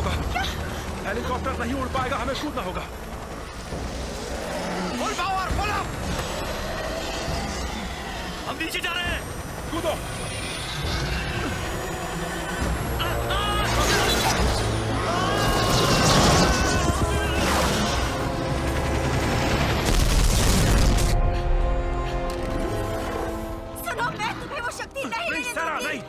होगा। हेलीकॉप्टर नहीं उड़ पाएगा, हमें कूदना होगा। Full power, full up. हम नीचे जा रहे हैं। कूदो। सुनो, मैं तुम्हें वो शक्ति नहीं सारा नहीं।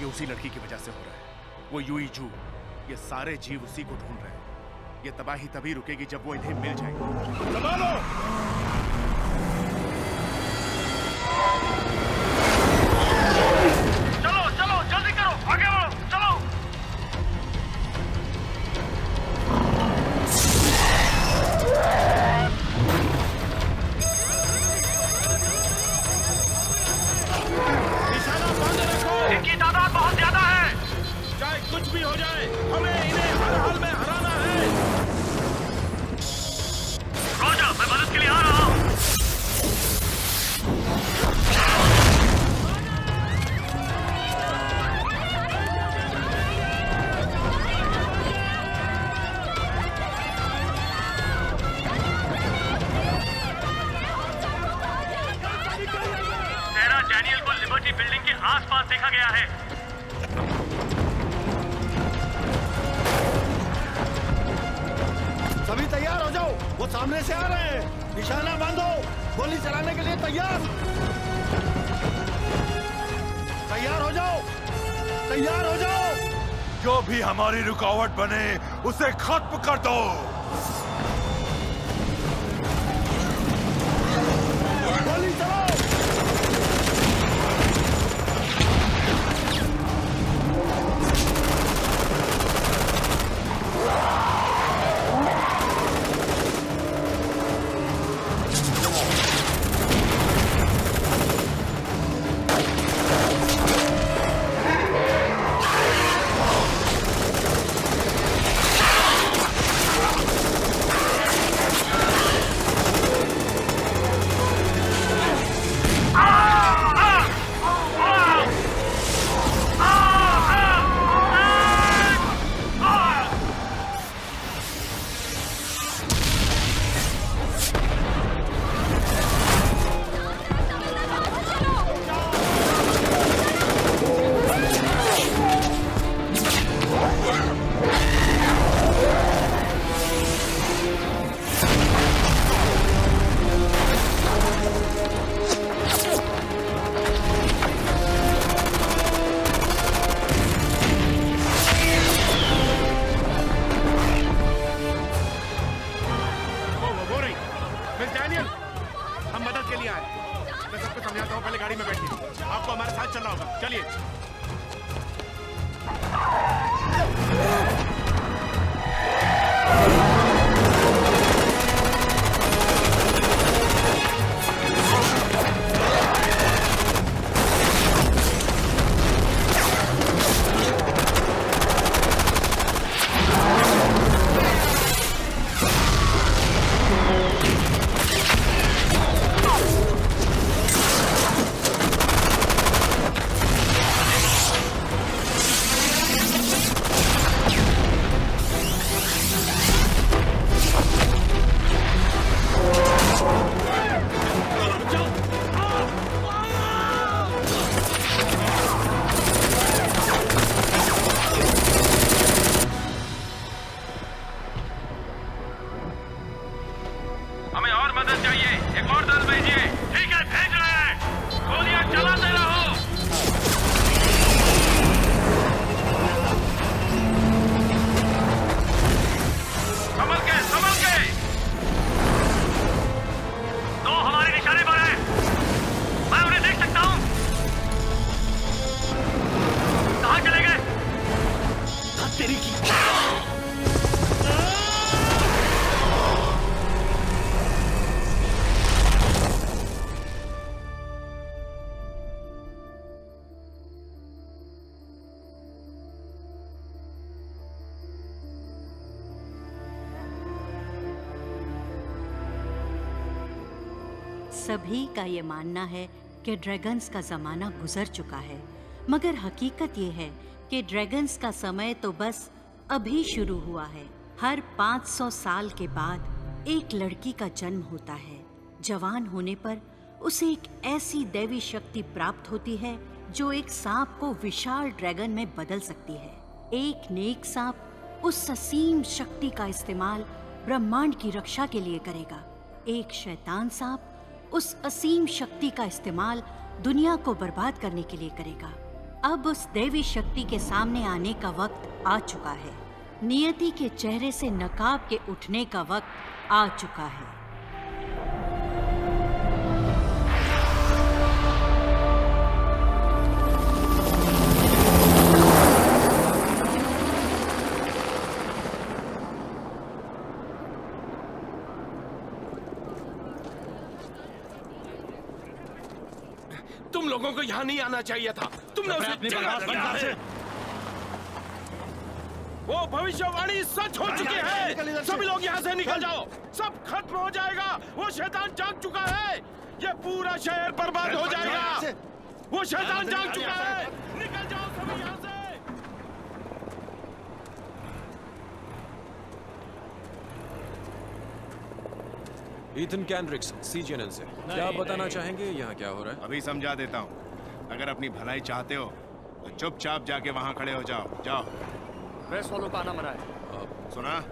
उसी लड़की की वजह से हो रहा है। वो युई जू, ये सारे जीव उसी को ढूंढ रहे हैं। ये तबाही तभी रुकेगी जब वो इन्हें मिल जाएगी। संभालो! चलो चलो जल्दी करो, आगे बढ़ो, चलो। निशाना बांधे रखो। इनकी तादाद बहुत ज्यादा है। चाहे कुछ भी हो जाए, हमें इन्हें हर हाल में हराना है। रोजर, मैं मदद के लिए आ रहा हूँ। सेरा डैनियल को लिबर्टी बिल्डिंग के आसपास देखा गया है। सभी तैयार हो जाओ, वो सामने से आ रहे हैं। निशाना बांधो, गोली चलाने के लिए तैयार। तैयार हो जाओ, तैयार हो जाओ। जो भी हमारी रुकावट बने उसे खत्म कर दो। गोली चलाओ। सभी का ये मानना है कि ड्रैगन्स का ज़माना गुजर चुका है, मगर हकीकत ये है कि ड्रैगन्स का समय तो बस अभी शुरू हुआ है। हर 500 साल के बाद एक लड़की का जन्म होता है। जवान होने पर उसे एक ऐसी दैवी शक्ति प्राप्त होती है जो एक सांप को विशाल ड्रैगन में बदल सकती है। एक नेक सांप उस असीम शक्ति का इस्तेमाल ब्रह्मांड की रक्षा के लिए करेगा। एक शैतान सांप उस असीम शक्ति का इस्तेमाल दुनिया को बर्बाद करने के लिए करेगा। अब उस देवी शक्ति के सामने आने का वक्त आ चुका है। नियति के चेहरे से नकाब के उठने का वक्त आ चुका है। तुम लोगों को यहाँ नहीं आना चाहिए था। तुमने उसे जगा दिया है। वो भविष्यवाणी सच हो चुकी है। सभी लोग यहाँ से निकल जाओ। सब खत्म हो जाएगा। वो शैतान जाग चुका है। ये पूरा शहर बर्बाद हो जाएगा। वो शैतान जाग चुका है। निकल जाओ सभी यहाँ से। ईथन कैंड्रिक्स, सीजीएनएन से। क्या आप बताना चाहेंगे यहाँ क्या हो रहा है? अभी समझा देता हूँ। अगर अपनी भलाई चाहते हो तो चुपचाप जाके वहां खड़े हो जाओ। जाओ। प्रेस वालों का आना मना है। सुना?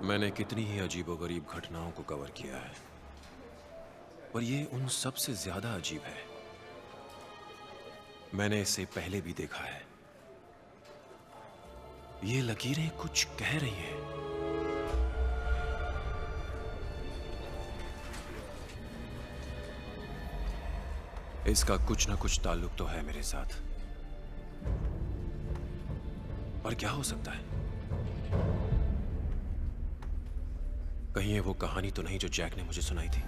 मैंने कितनी ही अजीबोगरीब घटनाओं को कवर किया है, पर ये उन सब से ज्यादा अजीब है। मैंने इसे पहले भी देखा है। ये लकीरें कुछ कह रही हैं। इसका कुछ ना कुछ ताल्लुक तो है मेरे साथ, पर क्या हो सकता है? कहीं ये वो कहानी तो नहीं जो जैक ने मुझे सुनाई थी?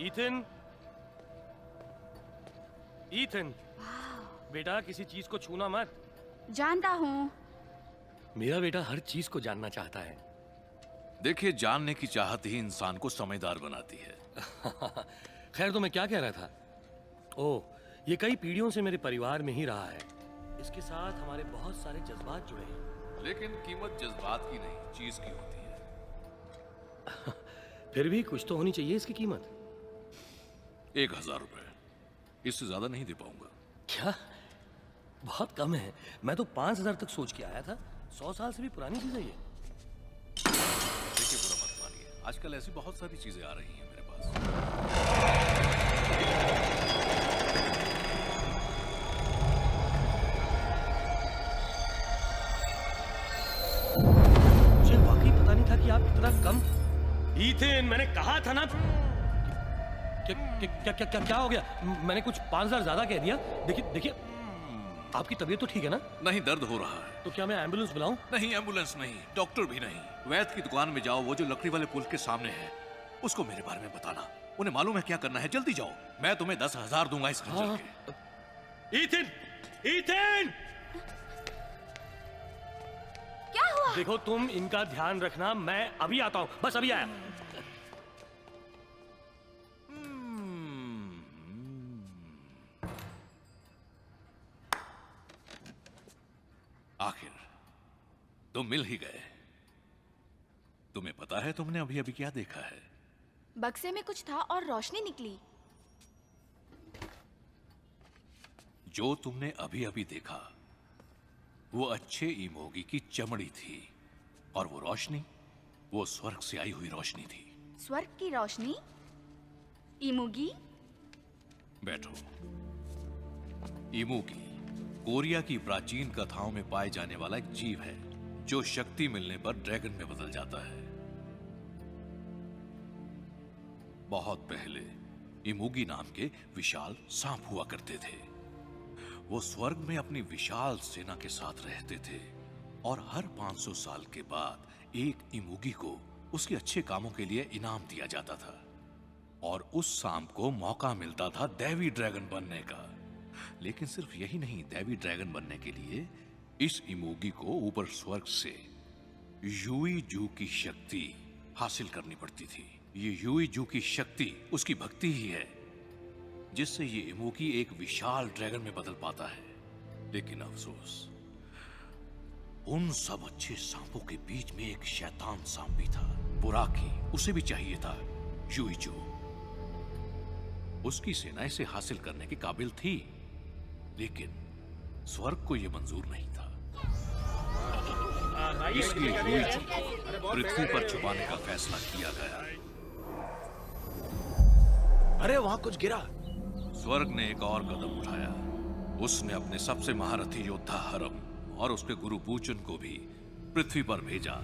ईथन, ईथन, बेटा किसी चीज को छूना मत। जानता हूँ। मेरा बेटा हर चीज को जानना चाहता है। देखिए, जानने की चाहत ही इंसान को समझदार बनाती है। खैर, तो मैं क्या कह रहा था? ओह, ये कई पीढ़ियों से मेरे परिवार में ही रहा है। इसके साथ हमारे बहुत सारे जज्बात जुड़े हैं। लेकिन कीमत जज्बात की नहीं, चीज की होती है। फिर भी कुछ तो होनी चाहिए इसकी कीमत। 1000 रुपए, इससे ज्यादा नहीं दे पाऊंगा। क्या? बहुत कम है। मैं तो 5000 तक सोच के आया था। 100 साल से भी पुरानी चीज है ये। देखिए, बुरा मत मानिए, आजकल ऐसी बहुत सारी चीजें आ रही हैं मेरे पास। मुझे वाकई पता नहीं था कि आप इतना कम। ईथन, मैंने कहा था ना। क्या हो गया? मैंने कुछ 5000 ज्यादा कह दिया। देखिए, आपकी तबीयत तो ठीक है ना? नहीं, दर्द हो रहा है। तो क्या मैं एम्बुलेंस बुलाऊं? नहीं, एम्बुलेंस नहीं, डॉक्टर भी नहीं। वैद्य की दुकान में जाओ, वो जो लकड़ी वाले पुल के सामने है। उसको मेरे बारे में बताना। उन्हें मालूम है क्या करना है। जल्दी जाओ, मैं तुम्हें 10,000 दूंगा इस खर्चे के। Ethan, Ethan! क्या हुआ? देखो, तुम इनका ध्यान रखना। मैं अभी आता हूँ, बस अभी आया। आखिर तुम मिल ही गए। तुम्हें पता है तुमने अभी अभी क्या देखा है? बक्से में कुछ था और रोशनी निकली। जो तुमने अभी अभी देखा वो अच्छे इमोगी की चमड़ी थी, और वो रोशनी, वो स्वर्ग से आई हुई रोशनी थी। स्वर्ग की रोशनी? इमुगी? बैठो। इमोगी कोरिया की प्राचीन कथाओं में पाए जाने वाला एक जीव है जो शक्ति मिलने पर ड्रैगन में बदल जाता है। बहुत पहले इमोगी नाम के विशाल सांप हुआ करते थे। वो स्वर्ग में अपनी विशाल सेना के साथ रहते थे, और हर 500 साल के बाद एक इमोगी को उसके अच्छे कामों के लिए इनाम दिया जाता था, और उस सांप को मौका मिलता था दैवी ड्रैगन बनने का। लेकिन सिर्फ यही नहीं, दैवी ड्रैगन बनने के लिए इस इमोगी को ऊपर स्वर्ग से यूई जू की शक्ति हासिल करनी पड़ती थी। ये यूईजू की शक्ति उसकी भक्ति ही है जिससे ये इमोगी एक विशाल ड्रैगन में बदल पाता है। लेकिन अफसोस, उन सब अच्छे सांपों के बीच में एक शैतान सांप भी था, बुराकी। उसे भी चाहिए था यूईजू। उसकी सेना इसे हासिल करने के काबिल थी, लेकिन स्वर्ग को यह मंजूर नहीं था। इसलिए यूईजू पृथ्वी पर छुपाने का फैसला किया गया। अरे वहां कुछ गिरा। स्वर्ग ने एक और कदम उठाया। उसने अपने सबसे महारथी योद्धा हरम और उसके गुरु बूचन को भी पृथ्वी पर भेजा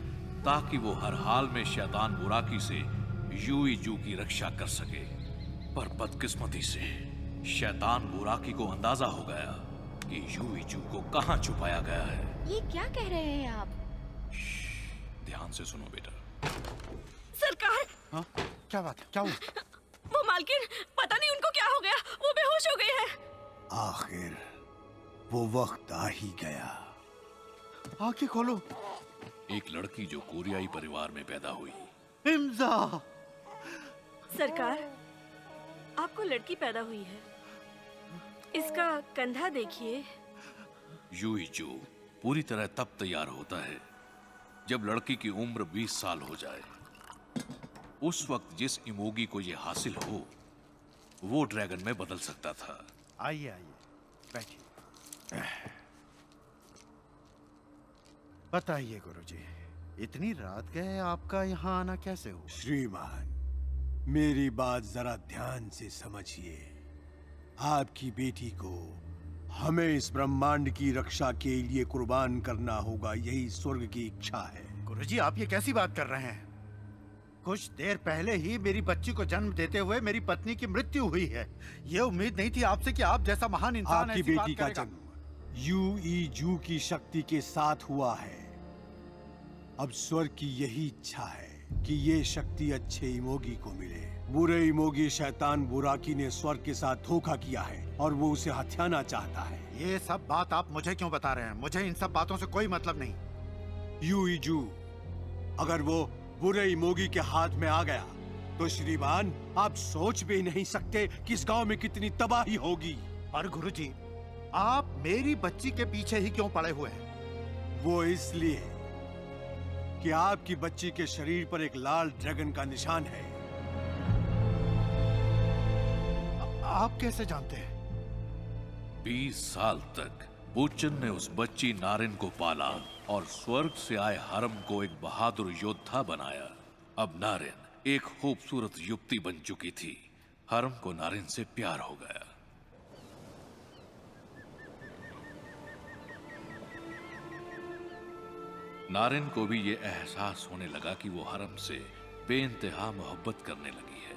ताकि वो हर हाल में शैतान बुराकी से यूईजू की रक्षा कर सके। पर बदकिस्मती से शैतान बुराकी को अंदाजा हो गया कि यूईजू को कहां छुपाया गया है। ये क्या कह रहे हैं आप? ध्यान से सुनो बेटा। सरकार। हाँ? क्या बात है? क्या हुआ? वो मालकिन, पता नहीं उनको क्या हो गया, वो बेहोश हो गए हैं। आखिर वो वक्त आ ही गया। आंखें खोलो। एक लड़की जो कोरियाई परिवार में पैदा हुई। इम्जा। सरकार, आपको लड़की पैदा हुई है। इसका कंधा देखिए। यूईजू पूरी तरह तब तैयार होता है जब लड़की की उम्र 20 साल हो जाए। उस वक्त जिस इमोगी को यह हासिल हो, वो ड्रैगन में बदल सकता था। आइए आइए, बैठिए। बताइए गुरुजी, इतनी रात गए आपका यहाँ आना कैसे हुआ? श्रीमान, मेरी बात जरा ध्यान से समझिए। आपकी बेटी को हमें इस ब्रह्मांड की रक्षा के लिए कुर्बान करना होगा, यही स्वर्ग की इच्छा है। गुरुजी, आप ये कैसी बात कर रहे हैं? कुछ देर पहले ही मेरी बच्ची को जन्म देते हुए मेरी पत्नी की मृत्यु हुई है। ये उम्मीद नहीं थी आपसे कि आप जैसा महान इंसान आपकी ऐसी बात बेटी का करेगा। जन्म यूईजू की शक्ति के साथ हुआ है। अब स्वर्ग की यही इच्छा है कि ये शक्ति अच्छे इमोगी को मिले। बुरे इमोगी शैतान बुराकी ने स्वर्ग के साथ धोखा किया है और वो उसे हथियाना चाहता है। ये सब बात आप मुझे क्यों बता रहे हैं? मुझे इन सब बातों से कोई मतलब नहीं। यूईजू अगर वो बुरे इमोगी के हाथ में आ गया तो श्रीमान, आप सोच भी नहीं सकते कि इस गांव में कितनी तबाही होगी। और गुरुजी, आप मेरी बच्ची के पीछे ही क्यों पड़े हुए हैं? वो इसलिए कि आपकी बच्ची के शरीर पर एक लाल ड्रैगन का निशान है। आप कैसे जानते हैं? 20 साल तक बूचन ने उस बच्ची नारिन को पाला और स्वर्ग से आए हरम को एक बहादुर योद्धा बनाया। अब नारिन एक खूबसूरत युवती बन चुकी थी। हरम को नारिन से प्यार हो गया। नारिन को भी ये एहसास होने लगा कि वो हरम से बेइंतहा मोहब्बत करने लगी है।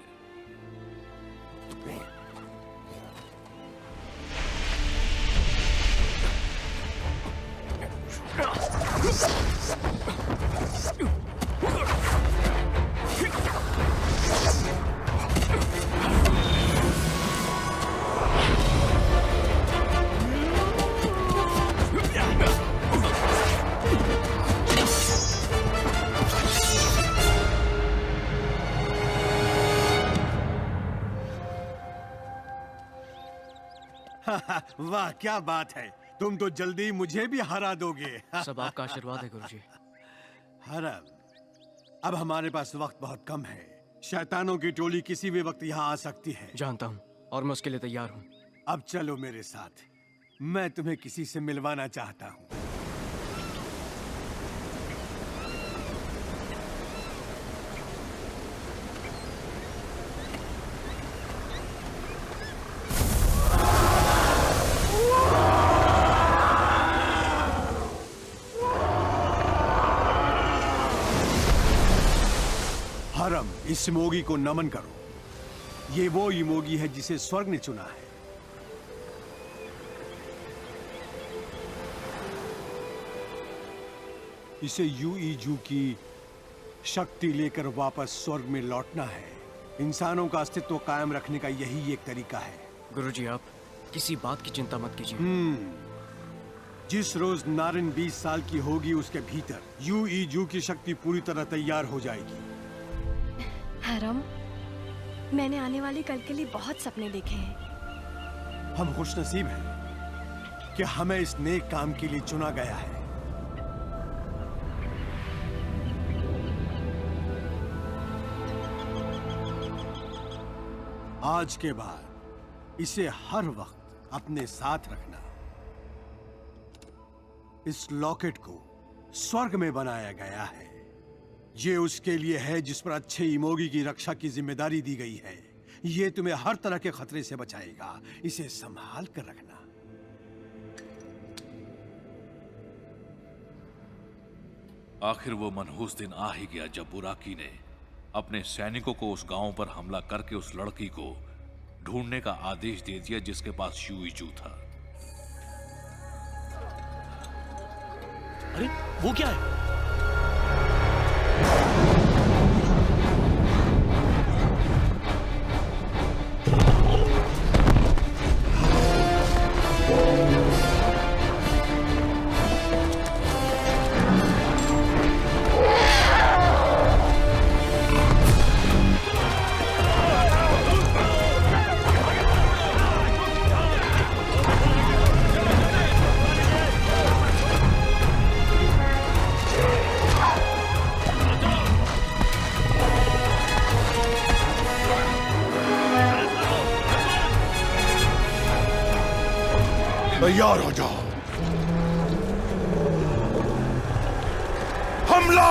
वाह, क्या बात है! तुम तो जल्दी मुझे भी हरा दोगे। सब आपका आशीर्वाद है गुरुजी। हरम, अब हमारे पास वक्त बहुत कम है। शैतानों की टोली किसी भी वक्त यहाँ आ सकती है। जानता हूँ और मैं उसके लिए तैयार हूँ। अब चलो मेरे साथ, मैं तुम्हें किसी से मिलवाना चाहता हूँ। हरम, इस इमोगी को नमन करो। ये वो इमोगी है जिसे स्वर्ग ने चुना है। इसे यूईजू की शक्ति लेकर वापस स्वर्ग में लौटना है। इंसानों का अस्तित्व कायम रखने का यही एक तरीका है। गुरुजी, आप किसी बात की चिंता मत कीजिए। जिस रोज नारिन 20 साल की होगी, उसके भीतर यूईजू की शक्ति पूरी तरह तैयार हो जाएगी। हरम, मैंने आने वाले कल के लिए बहुत सपने देखे हैं। हम खुशनसीब हैं कि हमें इस नेक काम के लिए चुना गया है। आज के बाद इसे हर वक्त अपने साथ रखना। इस लॉकेट को स्वर्ग में बनाया गया है। ये उसके लिए है जिस पर अच्छे इमोगी की रक्षा की जिम्मेदारी दी गई है। ये तुम्हें हर तरह के खतरे से बचाएगा। इसे संभाल कर रखना। आखिर वो मनहूस दिन आ ही गया जब बुराकी ने अपने सैनिकों को उस गांव पर हमला करके उस लड़की को ढूंढने का आदेश दे दिया जिसके पास शुईजू था। अरे वो क्या है? तैयार हो जाओ। हमला!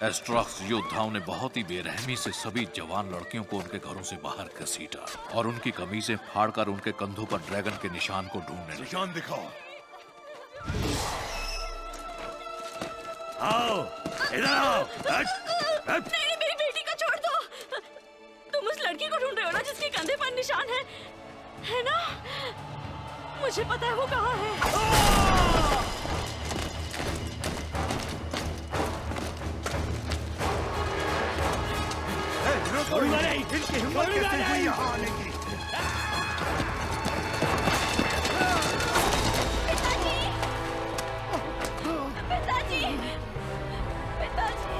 एस्ट्रॉक्स योद्धाओं ने बहुत ही बेरहमी से सभी जवान लड़कियों को उनके घरों से बाहर घसीटा और उनकी कमीजें फाड़कर उनके कंधों पर ड्रैगन के निशान को ढूंढने लगे। निशान दिखाओ। आओ, इधर आओ। नहीं, मेरी बेटी को छोड़ दो। तुम उस लड़की को ढूंढ रहे हो ना जिसके कंधे पर निशान है ना? मुझे पता है वो कहाँ है। इनकी हिम्मत कैसे हुई यहाँ आने की? पिताजी! पिताजी!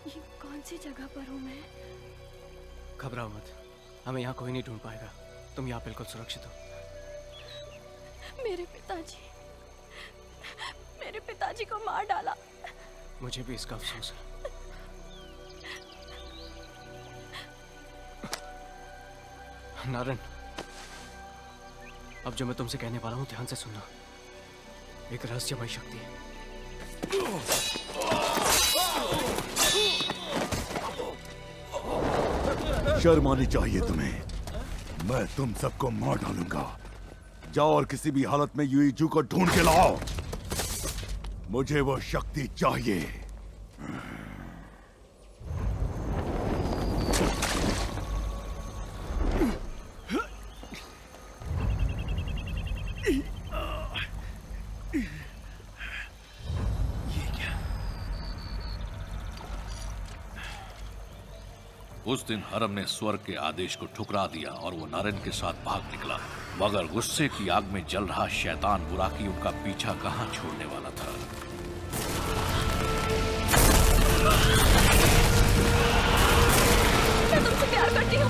ये कौन सी जगह पर हूँ मैं? घबराओ मत, हमें यहाँ कोई नहीं ढूंढ पाएगा। तुम यहाँ बिल्कुल सुरक्षित हो। मेरे पिताजी को मार डाला। मुझे भी इसका अफसोस है। नारायण, अब जो मैं तुमसे कहने वाला हूँ ध्यान से सुनना। एक रहस्यमय शक्ति है। शर्म आनी चाहिए तुम्हें। मैं तुम सबको मार डालूंगा। जाओ और किसी भी हालत में यूईजू को ढूंढ के लाओ। मुझे वो शक्ति चाहिए। उस दिन हरम ने स्वर्ग के आदेश को ठुकरा दिया और वो नारायण के साथ भाग निकला। मगर गुस्से की आग में जल रहा शैतान बुराकी उनका पीछा कहां छोड़ने वाला था। मैं तुमसे प्यार करती हूँ।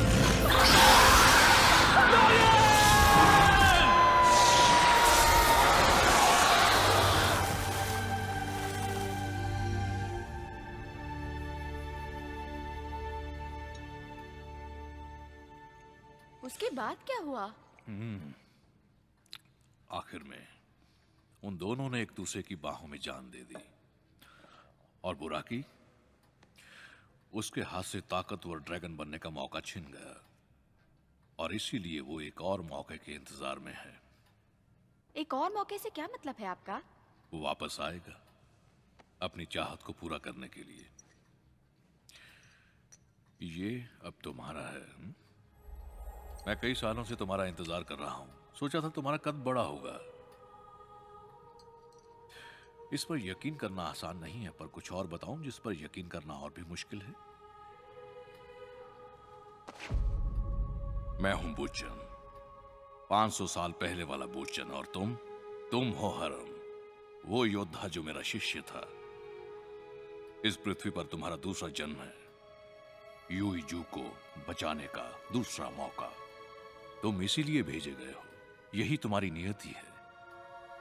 उसके बाद क्या हुआ? आखिर में उन दोनों ने एक दूसरे की बाहों में जान दे दी और बुराकी उसके हाथ से ताकतवर ड्रैगन बनने का मौका छिन गया और इसीलिए वो एक और मौके के इंतजार में है। एक और मौके से क्या मतलब है आपका? वो वापस आएगा अपनी चाहत को पूरा करने के लिए। ये अब तुम्हारा है। मैं कई सालों से तुम्हारा इंतजार कर रहा हूं। सोचा था तुम्हारा कद बड़ा होगा। इस पर यकीन करना आसान नहीं है, पर कुछ और बताऊं जिस पर यकीन करना और भी मुश्किल है। मैं हूं बूचन, 500 साल पहले वाला बूचन, और तुम हो हरम, वो योद्धा जो मेरा शिष्य था। इस पृथ्वी पर तुम्हारा दूसरा जन्म है, यूईजू को बचाने का दूसरा मौका। तुम इसीलिए भेजे गए हो, यही तुम्हारी नियति है।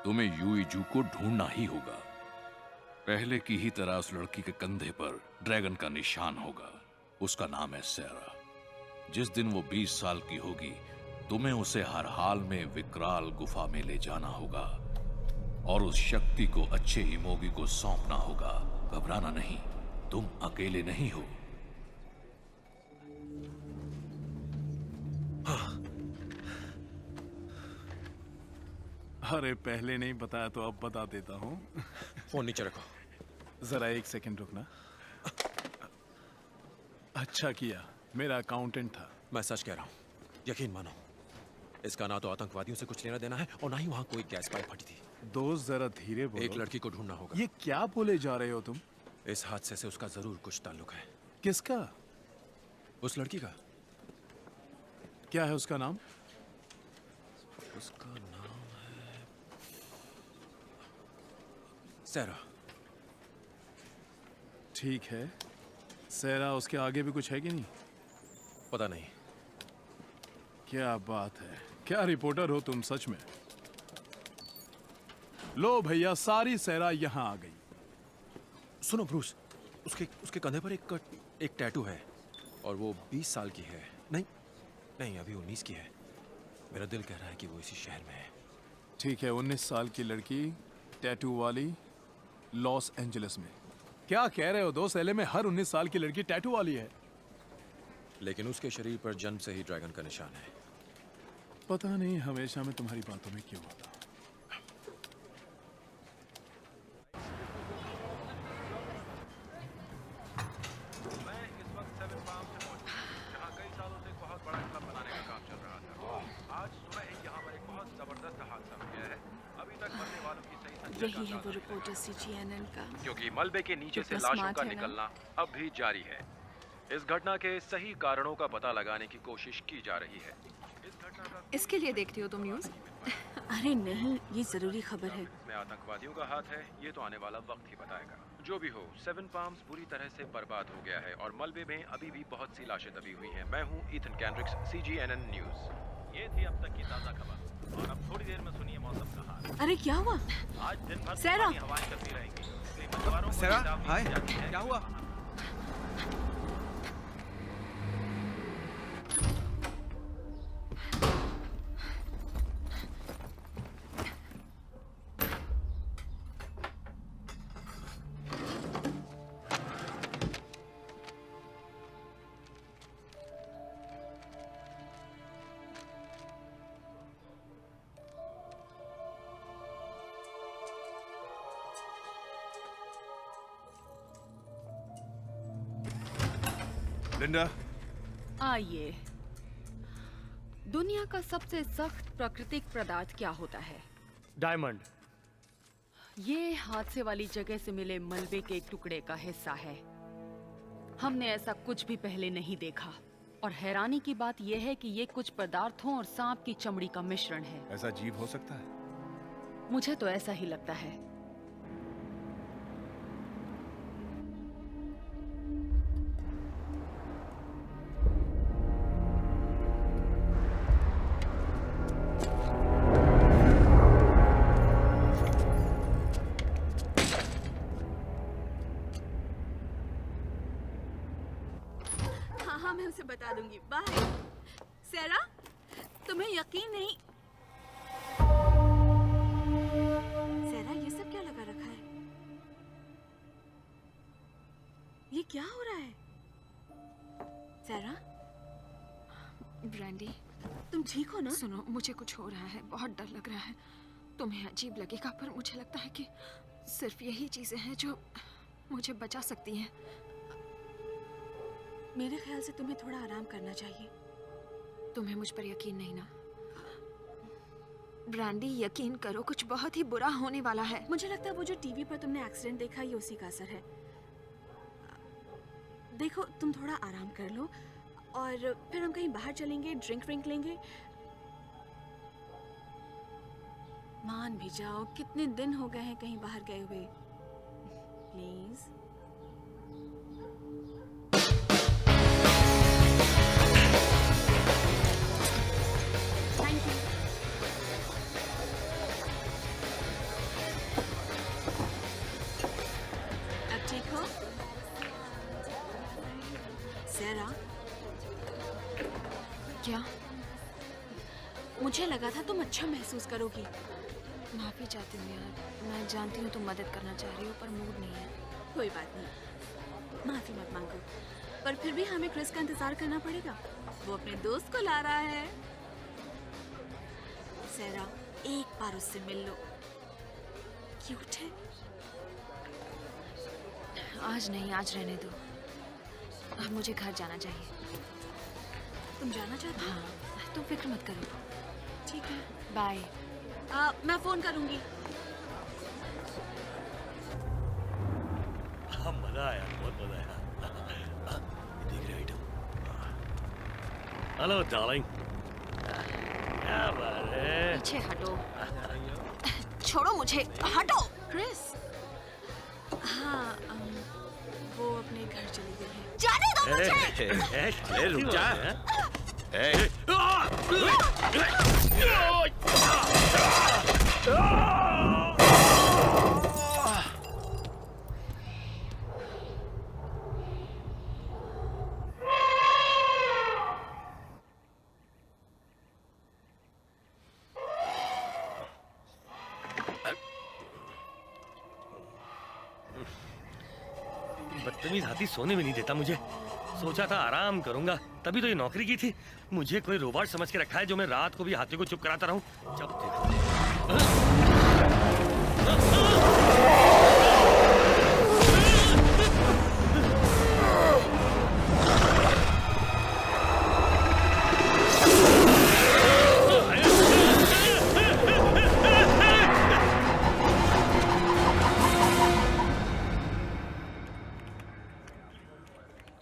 तुम्हें यूईजू को ढूंढना ही होगा। पहले की ही तरह उस लड़की के कंधे पर ड्रैगन का निशान होगा। उसका नाम है सेरा। जिस दिन वो 20 साल की होगी, तुम्हें उसे हर हाल में विकराल गुफा में ले जाना होगा और उस शक्ति को अच्छे इमोगी को सौंपना होगा। घबराना नहीं, तुम अकेले नहीं हो। अरे पहले नहीं बताया तो अब बता देता हूँ। फोन नीचे रखो। जरा एक सेकंड रुकना। अच्छा किया, मेरा अकाउंटेंट था। मैं सच कह रहा हूँ, यकीन मानो। इसका ना तो आतंकवादियों से कुछ लेना देना है और ना ही वहाँ कोई गैस पाइप फटी थी। दोस्त जरा धीरे बोलो। एक लड़की को ढूंढना होगा। ये क्या बोले जा रहे हो तुम? इस हादसे से उसका जरूर कुछ ताल्लुक है। किसका? उस लड़की का। क्या है उसका नाम? उसका नाम है सेरा। ठीक है, सेरा। उसके आगे भी कुछ है कि नहीं? पता नहीं। क्या बात है, क्या रिपोर्टर हो तुम सच में। लो भैया, सारी सेरा यहाँ आ गई। सुनो ब्रूस, उसके कंधे पर एक टैटू है और वो 20 साल की है। नहीं, अभी 19 की है। मेरा दिल कह रहा है कि वो इसी शहर में है। ठीक है, 19 साल की लड़की, टैटू वाली, लॉस एंजलिस में। क्या कह रहे हो दोस्त? एलए में हर 19 साल की लड़की टैटू वाली है। लेकिन उसके शरीर पर जन्म से ही ड्रैगन का निशान है। पता नहीं हमेशा मैं तुम्हारी बातों में क्यों होता। यही है वो रिपोर्टर सीजीएनएन का। क्योंकि मलबे के नीचे से लाशों का निकलना अब भी जारी है। इस घटना के सही कारणों का पता लगाने की कोशिश की जा रही है। इसके लिए देखती हो तुम न्यूज़? अरे नहीं, ये जरूरी खबर है। में आतंकवादियों का हाथ है, ये तो आने वाला वक्त ही बताएगा। जो भी हो, सेवन पाम्स बुरी तरह से बर्बाद हो गया है और मलबे में अभी भी बहुत सी लाशें दबी हुई हैं। मैं हूं ईथन कैंड्रिक्स, CGNN न्यूज़। ये थी अब तक की ताज़ा खबर और अब थोड़ी देर में सुनिए मौसम का हाल। अरे क्या हुआ? आज दिन भर सैरा! तूफानी हवाएं चलती रहेंगी, इसलिए मछुआरों को सैरा, चेतावनी हाय, दी जाती है। क्या हुआ? लिंडा, आइए। दुनिया का सबसे सख्त प्राकृतिक पदार्थ क्या होता है? डायमंड। ये हादसे वाली जगह से मिले मलबे के एक टुकड़े का हिस्सा है। हमने ऐसा कुछ भी पहले नहीं देखा और हैरानी की बात यह है कि ये कुछ पदार्थों और सांप की चमड़ी का मिश्रण है। ऐसा जीव हो सकता है? मुझे तो ऐसा ही लगता है। हाँ, मैं उसे बता दूंगी। बाय। सैरा, तुम्हें यकीन नहीं। सैरा, ये सब क्या लगा रखा है? ये क्या हो रहा है? सैरा? ब्रांडी, तुम ठीक हो ना? सुनो, मुझे कुछ हो रहा है, बहुत डर लग रहा है। तुम्हें अजीब लगेगा पर मुझे लगता है कि सिर्फ यही चीजें हैं जो मुझे बचा सकती हैं। मेरे ख्याल से तुम्हें थोड़ा आराम करना चाहिए। तुम्हें मुझ पर यकीन नहीं ना? ब्रांडी, यकीन करो, कुछ बहुत ही बुरा होने वाला है। मुझे लगता है वो जो टीवी पर तुमने एक्सीडेंट देखा ये उसी का असर है। देखो, तुम थोड़ा आराम कर लो और फिर हम कहीं बाहर चलेंगे, ड्रिंक लेंगे। मान भी जाओ, कितने दिन हो गए हैं कहीं बाहर गए हुए। प्लीज। Thank you. अब ठीक हो? सैरा? क्या? मुझे लगा था तुम अच्छा महसूस करोगी। माफी चाहती हूँ यार, मैं जानती हूँ तुम मदद करना चाह रही हो पर मूड नहीं है। कोई बात नहीं, माफी मत मांगो। पर फिर भी हमें क्रिस का इंतजार करना पड़ेगा। वो अपने दोस्त को ला रहा है। सैरा, एक बार उससे मिल लो। क्यूट है। आज नहीं, आज रहने दो। अब मुझे घर जाना चाहिए। तुम जाना चाहती हो? हाँ, तुम फिक्र मत करो। ठीक है, बाय। मैं फोन करूंगी। हाँ, मजा आया, बहुत मजा आया। देख रहे आइटम। Hello darling. क्या बात है? पीछे हटो। छोड़ो मुझे, हटो। क्रिस। हाँ, वो अपने घर चली गई है। जाने दो मुझे। रुक जा। बदतमीज हाथी सोने में नहीं देता मुझे। सोचा था आराम करूंगा, तभी तो ये नौकरी की थी। मुझे कोई रोबोट समझ के रखा है जो मैं रात को भी हाथी को चुप कराता रहूं। जब देखो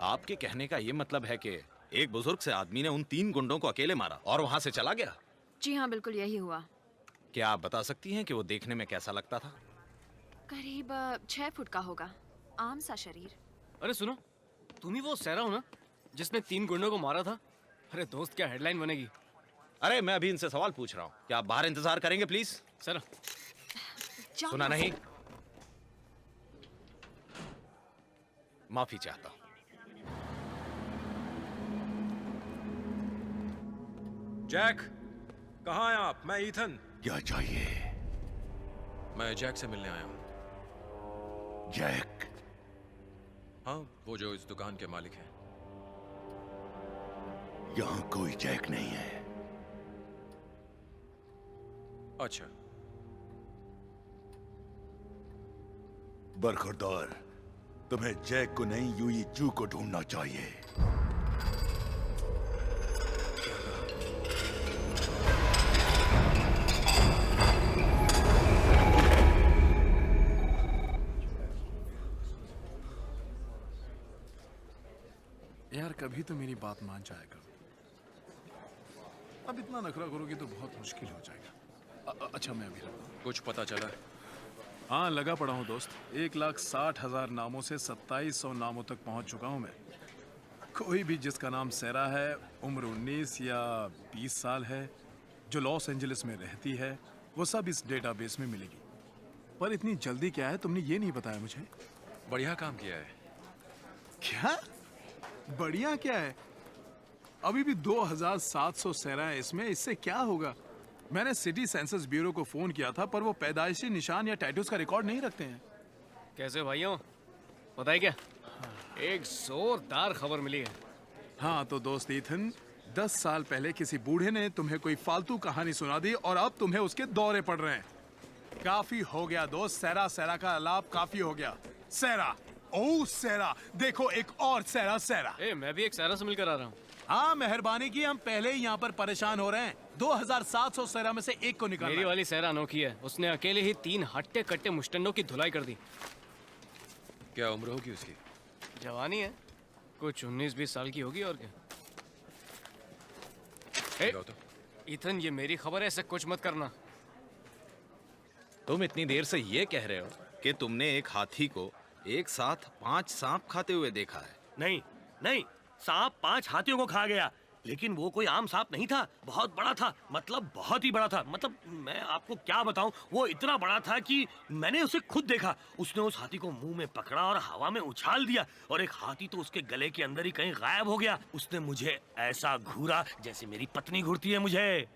आपके कहने का ये मतलब है कि एक बुजुर्ग से आदमी ने उन 3 गुंडों को अकेले मारा और वहां से चला गया? जी हाँ, बिल्कुल यही हुआ। क्या आप बता सकती हैं कि वो देखने में कैसा लगता था? करीब 6 फुट का होगा। आम सा शरीर। अरे सुनो, तुम ही वो सहरा हो ना जिसने 3 गुंडों को मारा था? अरे दोस्त, क्या हेडलाइन बनेगी। अरे मैं अभी इनसे सवाल पूछ रहा हूँ, क्या आप बाहर इंतजार करेंगे प्लीज? सर सुना नहीं? माफी चाहता हूँ। जैक, कहाँ हैं आप? मैं ईथन। क्या चाहिए? मैं जैक से मिलने आया हूँ। जैक? हाँ, वो जो इस दुकान के मालिक हैं। यहाँ कोई जैक नहीं है। अच्छा। बरखुरदार, तुम्हें जैक को नहीं यूई जू को ढूंढना चाहिए। यार कभी तो मेरी बात मान जाया करो। अब इतना नखरा करोगे तो बहुत मुश्किल हो जाएगा। अच्छा मैं अभी रखता हूँ। कुछ पता चला? हाँ, लगा पड़ा हूँ दोस्त। 1,60,000 नामों से 2700 नामों तक पहुँच चुका हूँ मैं। कोई भी जिसका नाम सहरा है, उम्र 19 या 20 साल है, जो लॉस एंजलिस में रहती है, वो सब इस डेटाबेस में मिलेगी। पर इतनी जल्दी क्या है, तुमने ये नहीं बताया मुझे। बढ़िया काम किया है। क्या बढ़िया क्या है? अभी भी 2,700 सहरा है इसमें। इससे क्या होगा? मैंने सिटी सेंसस ब्यूरो को फोन किया था, पर वो पैदाइशी निशान या टैटूज का रिकॉर्ड नहीं रखते हैं। कैसे भाइयों, पता है क्या, एक जोरदार खबर मिली है। हाँ तो दोस्त ईथन, 10 साल पहले किसी बूढ़े ने तुम्हें कोई फालतू कहानी सुना दी और अब तुम्हें उसके दौरे पड़ रहे हैं। काफी हो गया दोस्त, सहरा सहरा का आलाप काफी हो गया। सहरा, ओ सहरा, देखो एक और सहरा। सहरा, मैं भी एक सहरा से मिलकर आ रहा हूँ। हाँ मेहरबानी की, हम पहले ही यहाँ पर परेशान हो रहे हैं। 2,700 सहरा में से एक को निकालना। मेरी वाली सहरा अनोखी है, उसने अकेले ही 3 हट्टे कट्टे मुस्टंडों की धुलाई कर दी। क्या उम्र होगी उसकी? जवानी है, कुछ 19-20 साल की होगी और क्या। ईथन, ये मेरी खबर है, ऐसे कुछ मत करना। तुम इतनी देर से ये कह रहे हो कि तुमने एक हाथी को एक साथ 5 सांप खाते हुए देखा है? नहीं नहीं, सांप 5 हाथियों को खा गया, लेकिन वो कोई आम सांप नहीं था, बहुत बड़ा था। मतलब बहुत ही बड़ा था। मतलब मैं आपको क्या बताऊं, वो इतना बड़ा था कि मैंने उसे खुद देखा। उसने उस हाथी को मुंह में पकड़ा और हवा में उछाल दिया, और एक हाथी तो उसके गले के अंदर ही कहीं गायब हो गया। उसने मुझे ऐसा घूरा जैसे मेरी पत्नी घूरती है मुझे।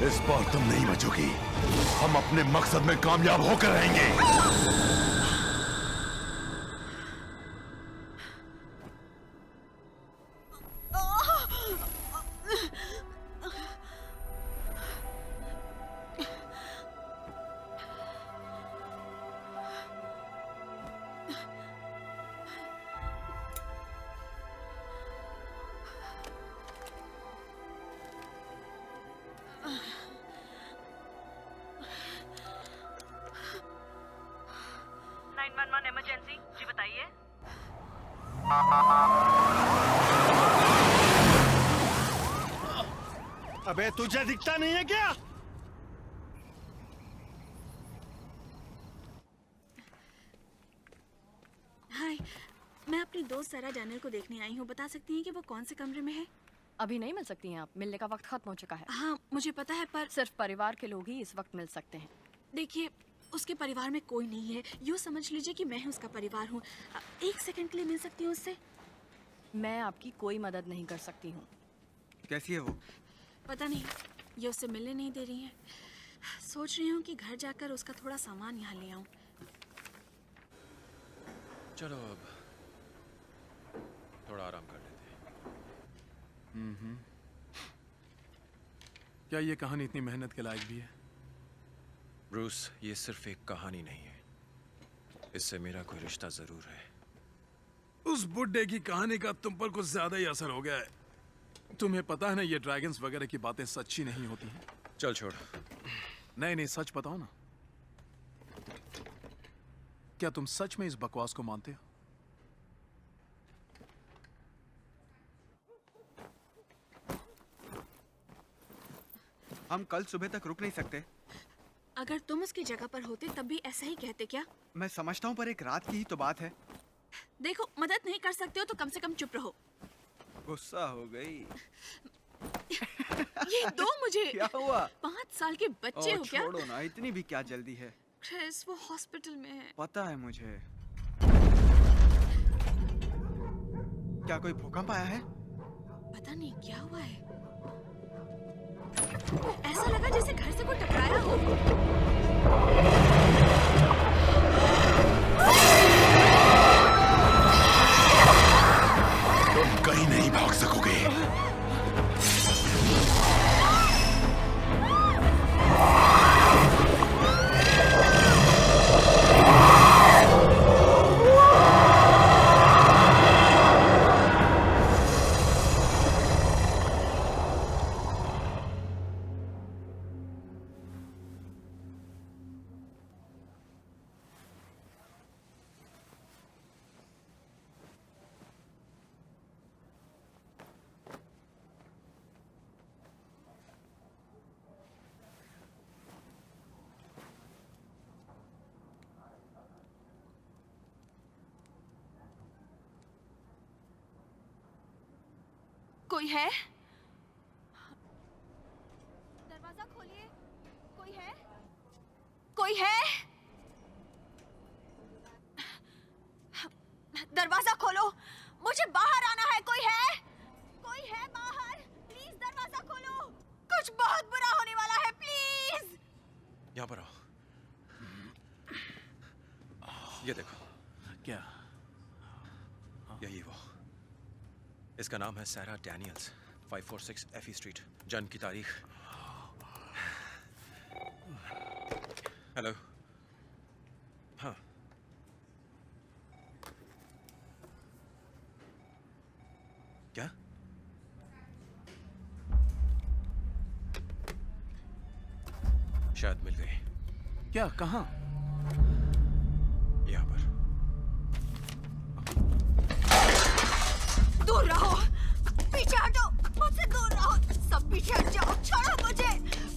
इस बार तुम नहीं बचोगी। हम अपने मकसद में कामयाब होकर रहेंगे। इमरजेंसी जी, बताइए। अबे तुझे दिखता नहीं है क्या? हाय, मैं अपनी दोस्त सारा डैनियल को देखने आई हूँ। बता सकती हैं कि वो कौन से कमरे में है? अभी नहीं मिल सकती हैं आप, मिलने का वक्त खत्म हो चुका है। हाँ मुझे पता है, पर सिर्फ परिवार के लोग ही इस वक्त मिल सकते हैं। देखिए, उसके परिवार में कोई नहीं है। यूँ समझ लीजिए कि मैं उसका परिवार हूँ। 1 सेकंड के लिए मिल सकती हूँ उससे? मैं आपकी कोई मदद नहीं कर सकती हूँ। कैसी है वो? पता नहीं, ये उससे मिलने नहीं दे रही है। सोच रही हूँ कि घर जाकर उसका थोड़ा सामान यहाँ ले आऊँ। चलो अब थोड़ा आराम कर लेते हैं। क्या ये कहानी इतनी मेहनत के लायक भी है? ब्रूस, ये सिर्फ एक कहानी नहीं है, इससे मेरा कोई रिश्ता जरूर है। उस बुड्ढे की कहानी का तुम पर कुछ ज्यादा ही असर हो गया है। तुम्हें पता है ना ये ड्रैगन्स वगैरह की बातें सच्ची नहीं होती हैं। चल छोड़। नहीं सच बताओ ना, क्या तुम सच में इस बकवास को मानते हो? हम कल सुबह तक रुक नहीं सकते। अगर तुम उसकी जगह पर होते तब भी ऐसा ही कहते क्या? मैं समझता हूँ पर एक रात की ही तो बात है। देखो, मदद नहीं कर सकते हो तो कम से कम चुप रहो। गुस्सा हो गई। ये दो मुझे। क्या हुआ? 5 साल के बच्चे हो क्या? छोड़ो ना, इतनी भी क्या जल्दी है। क्रिस, वो हॉस्पिटल में है। पता है मुझे। क्या कोई भूकंप आया है? पता नहीं क्या हुआ है। ऐसा लगा जैसे घर से कोई टकराया हो। तुम कहीं नहीं भाग सकोगे। कोई है? दरवाजा खोलिए। कोई है? कोई है? दरवाजा खोलो, मुझे बाहर आना है। कोई है? कोई है बाहर? प्लीज दरवाजा खोलो, कुछ बहुत बुरा होने वाला है। प्लीज यहाँ पर आओ। ये देखो। क्या? यही वो। इसका नाम है सैरा डैनियल्स। 546 एफी स्ट्रीट। जन्म की तारीख। हेलो। हाँ। क्या? शायद मिल गई। क्या? कहाँ? यहाँ पर। दूर रहो, पीछे हटो, मुझसे दूर रहो। सब पीछे हट जाओ, छोड़ो मुझे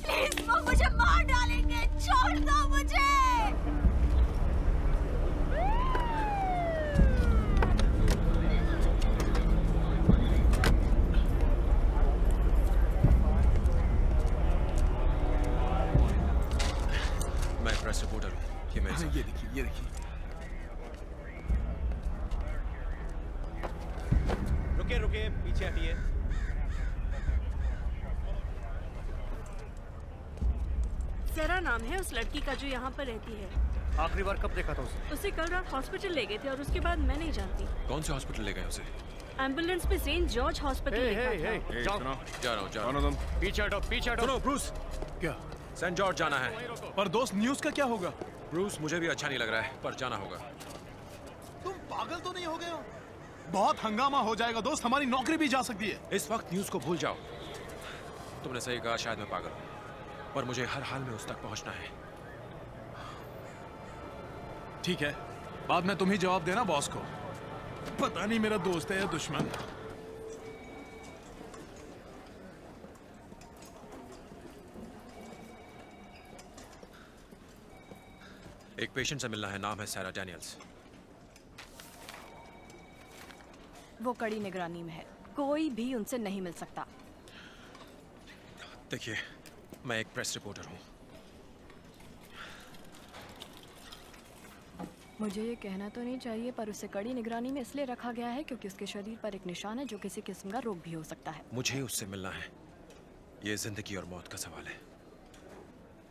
प्लीज। वो मुझे मार डालेंगे, छोड़ दो मुझे। मैं प्रेस रिपोर्टर हूँ। ये मेरे साथ। ये देखिए, ये देखिए। रुकिए, पीछे हटिए। सैरा नाम है उस लड़की का जो यहाँ पर रहती है। आखिरी बार कब देखा था उसे? उसे कल रात हॉस्पिटल ले गए थे और उसके बाद मैं नहीं जानती। कौन से हॉस्पिटल ले गए उसे? एम्बुलेंस में सेंट जॉर्ज हॉस्पिटल लिखा था। जा रहा हूँ। पीछे हटो, पीछे हटो। सुनो ब्रूस। क्या? सेंट जॉर्ज जाना है। पर दोस्त, न्यूज़ का क्या होगा? ब्रूस, मुझे भी अच्छा नहीं लग रहा है, पर जाना होगा। तुम पागल तो नहीं हो गए हो? बहुत हंगामा हो जाएगा दोस्त, हमारी नौकरी भी जा सकती है। इस वक्त न्यूज़ को भूल जाओ। तुमने सही कहा, शायद मैं पागल हूँ, पर मुझे हर हाल में उस तक पहुंचना है। ठीक है, बाद में तुम ही जवाब देना बॉस को। पता नहीं मेरा दोस्त है या दुश्मन। एक पेशेंट से मिलना है, नाम है सैरा डैनियल्स। वो कड़ी निगरानी में है, कोई भी उनसे नहीं मिल सकता। देखिए, मैं एक प्रेस रिपोर्टर हूँ। मुझे ये कहना तो नहीं चाहिए, पर उसे कड़ी निगरानी में इसलिए रखा गया है क्योंकि उसके शरीर पर एक निशान है जो किसी किस्म का रोग भी हो सकता है। मुझे उससे मिलना है। ये जिंदगी और मौत का सवाल है।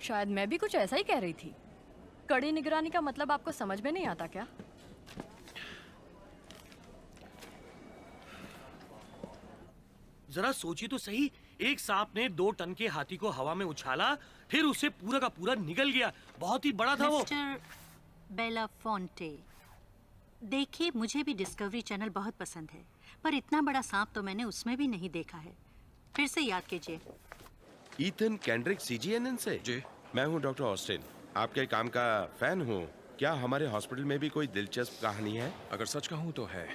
शायद मैं भी कुछ ऐसा ही कह रही थी। कड़ी निगरानी का मतलब आपको समझ में नहीं आता क्या? जरा सोचिए तो सही, एक सांप ने 2 टन के हाथी को हवा में उछाला, फिर उसे पूरा का पूरा निगल गया। बहुत ही बड़ा था वो। मिस्टर बेलाफोंटे, देखिए, मुझे भी डिस्कवरी चैनल बहुत पसंद है, पर इतना बड़ा सांप तो मैंने उसमें भी नहीं देखा है। फिर से याद कीजिए। ईथन कैंड्रिक, CGNN से। जी, मैं हूँ डॉक्टर ऑस्टिन, आपके काम का फैन हूँ। क्या हमारे हॉस्पिटल में भी कोई दिलचस्प कहानी है? अगर सच कहूँ तो है।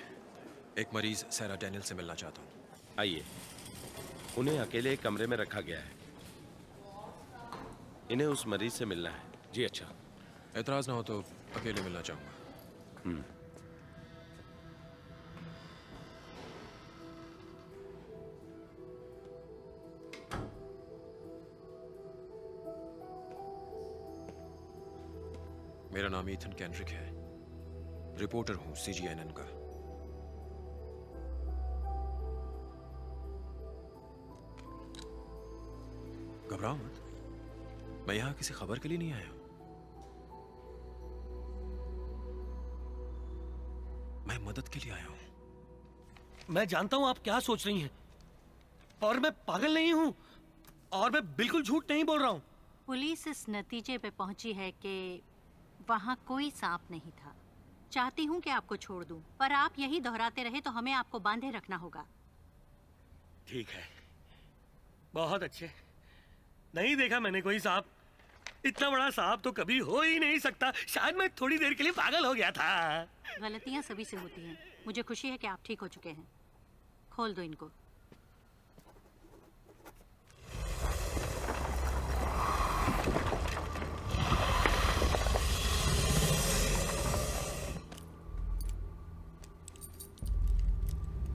एक मरीज सैरा डैनियल से मिलना चाहता हूँ। आइए। उन्हें अकेले एक कमरे में रखा गया है। इन्हें उस मरीज से मिलना है। जी अच्छा। एतराज ना हो तो अकेले मिलना चाहूँगा। मेरा नाम ईथन कैंड्रिक है, रिपोर्टर हूँ CGNN का। घबराओ मत, मैं यहाँ किसी खबर के लिए नहीं आया हूँ। मैं मदद के लिए आया हूँ। मैं जानता हूँ आप क्या सोच रही हैं, और मैं पागल नहीं हूँ, और मैं बिल्कुल झूठ नहीं बोल रहा हूँ। पुलिस इस नतीजे पे पहुंची है कि वहाँ कोई सांप नहीं था। चाहती हूँ कि आपको छोड़ दूं, पर आप यही दोहराते रहे तो हमें आपको बांधे रखना होगा। ठीक है, बहुत अच्छे। नहीं देखा मैंने कोई सांप। इतना बड़ा सांप तो कभी हो ही नहीं सकता। शायद मैं थोड़ी देर के लिए पागल हो गया था। गलतियाँ सभी से होती हैं। मुझे खुशी है कि आप ठीक हो चुके हैं। खोल दो इनको।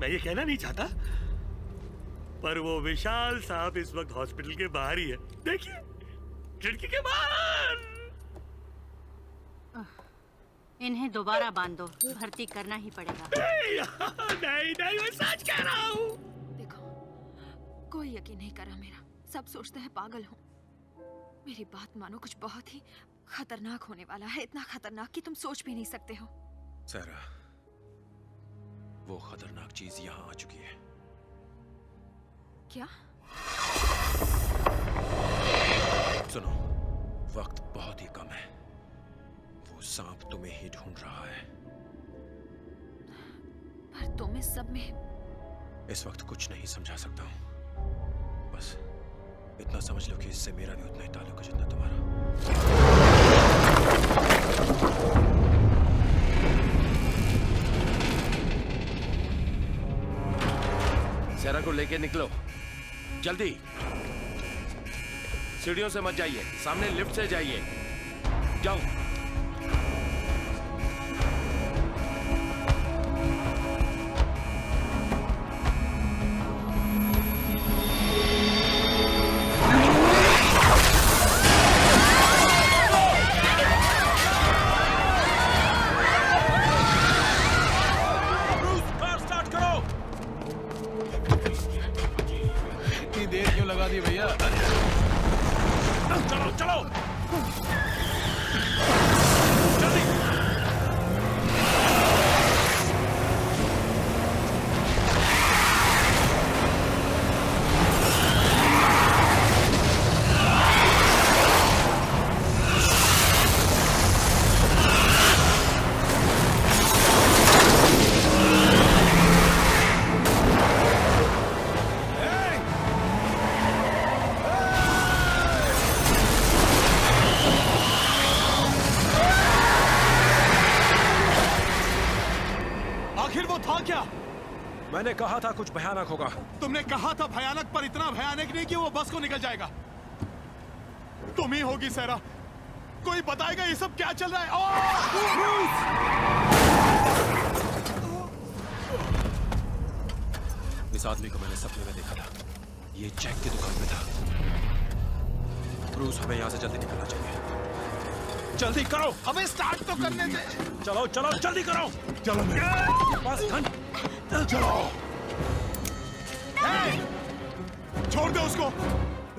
मैं ये कहना नहीं चाहता, पर वो विशाल सांप इस वक्त हॉस्पिटल के बाहर ही है। देखिए, खिड़की के बाहर। इन्हें दोबारा बांध दो, भर्ती करना ही पड़ेगा। नहीं नहीं, मैं सच कह रहा हूँ। देखो, कोई यकीन नहीं करा मेरा। सब सोचते हैं पागल हूँ। मेरी बात मानो, कुछ बहुत ही खतरनाक होने वाला है। इतना खतरनाक कि तुम सोच भी नहीं सकते हो। सैरा, वो खतरनाक चीज यहाँ आ चुकी है। क्या? सुनो, वक्त बहुत ही कम है। वो सांप तुम्हें ही ढूंढ रहा है। पर तुम इस सब में इस वक्त कुछ नहीं समझा सकता हूँ। बस इतना समझ लो कि इससे मेरा भी उतना ही ताल्लुक है जितना तुम्हारा। सैरा को लेके निकलो, जल्दी। सीढ़ियों से मत जाइए, सामने लिफ्ट से जाइए। जाओ। मैंने कहा था कुछ भयानक होगा। तुमने कहा था भयानक, पर इतना भयानक नहीं कि वो बस को निकल जाएगा। तुम ही होगी सैरा। कोई बताएगा ये सब क्या चल रहा है? इस आदमी को मैंने सपने में देखा था। ये जैक की दुकान में था। ब्रूस, हमें यहाँ से जल्दी निकलना चाहिए। जल्दी करो, हमें स्टार्ट तो करने दे। चलो चलो जल्दी करो। चलो बस गन। चलो। छोड़ दो उसको।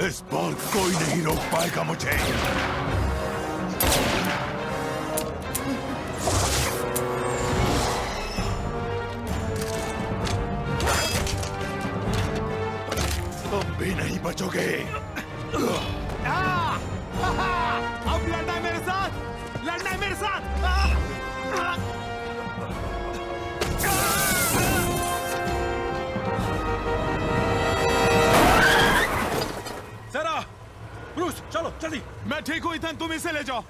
इस बार कोई नहीं रोक पाएगा मुझे। तुम भी नहीं बचोगे। अब लड़ना है मेरे साथ, लड़ना है मेरे साथ। मैं ठीक हूं इथन, तुम इसे ले जाओ।